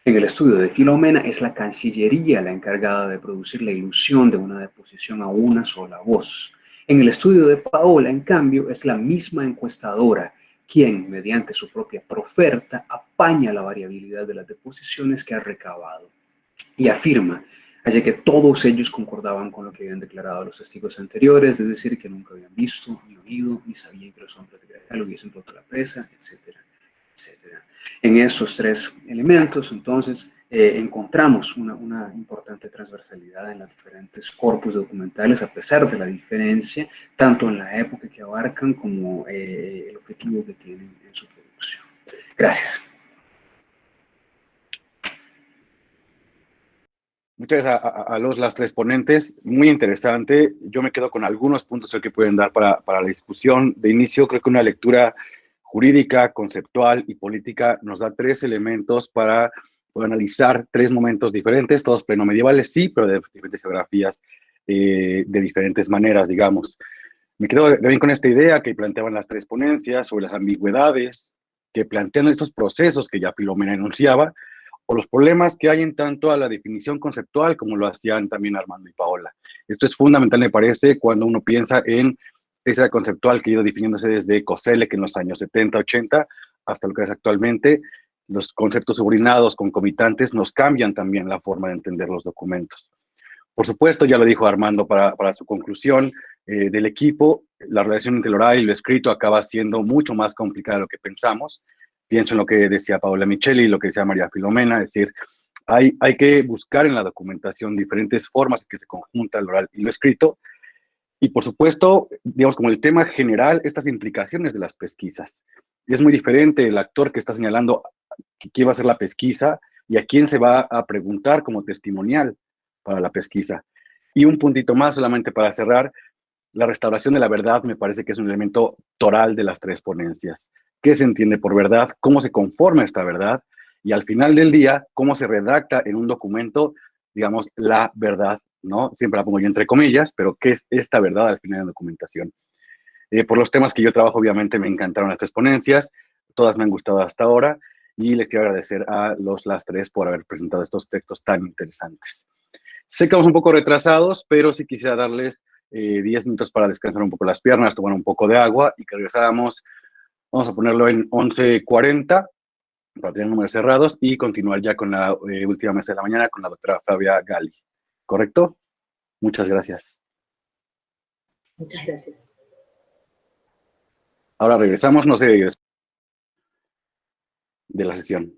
En el estudio de Filomena es la Cancillería la encargada de producir la ilusión de una deposición a una sola voz. En el estudio de Paola, en cambio, es la misma encuestadora quien, mediante su propia proferta, apaña la variabilidad de las deposiciones que ha recabado y afirma, allá que todos ellos concordaban con lo que habían declarado los testigos anteriores, es decir, que nunca habían visto, ni oído, ni sabían que los hombres de Grecia hubiesen roto la presa, etcétera, etcétera. En estos tres elementos, entonces, encontramos una importante transversalidad en los diferentes corpus documentales, a pesar de la diferencia, tanto en la época que abarcan como el objetivo que tienen en su producción. Gracias. Muchas gracias a las tres ponentes, muy interesante. Yo me quedo con algunos puntos que pueden dar para la discusión. De inicio, creo que una lectura jurídica, conceptual y política nos da tres elementos para analizar tres momentos diferentes, todos plenomedievales, sí, pero de diferentes geografías, de diferentes maneras, digamos. Me quedo bien con esta idea que planteaban las tres ponencias sobre las ambigüedades, que plantean estos procesos que ya Filomena enunciaba, o los problemas que hay en tanto a la definición conceptual, como lo hacían también Armando y Paola. Esto es fundamental, me parece, cuando uno piensa en esa conceptual que ha ido definiéndose desde Koselleck en los años 70, 80, hasta lo que es actualmente. Los conceptos subordinados, concomitantes, nos cambian también la forma de entender los documentos. Por supuesto, ya lo dijo Armando para su conclusión del equipo, la relación entre lo oral y lo escrito acaba siendo mucho más complicada de lo que pensamos. Pienso en lo que decía Paola Micheli y lo que decía María Filomena, es decir, hay que buscar en la documentación diferentes formas en que se conjunta lo oral y lo escrito. Y por supuesto, digamos, como el tema general, estas implicaciones de las pesquisas. Y es muy diferente el actor que está señalando quién va a hacer la pesquisa y a quién se va a preguntar como testimonial para la pesquisa. Y un puntito más, solamente para cerrar, la restauración de la verdad me parece que es un elemento toral de las tres ponencias. ¿Qué se entiende por verdad? ¿Cómo se conforma esta verdad? Y al final del día, ¿cómo se redacta en un documento, digamos, la verdad? ¿No? Siempre la pongo yo entre comillas, pero ¿qué es esta verdad al final de la documentación? Por los temas que yo trabajo, obviamente me encantaron las tres ponencias, todas me han gustado hasta ahora, y les quiero agradecer a las tres por haber presentado estos textos tan interesantes. Sé que vamos un poco retrasados, pero sí quisiera darles 10 minutos para descansar un poco las piernas, tomar un poco de agua y que regresáramos. Vamos a ponerlo en 11:40 para tener números cerrados y continuar ya con la última mesa de la mañana con la doctora Flavia Gali. ¿Correcto? Muchas gracias. Muchas gracias. Ahora regresamos, no sé, de la sesión.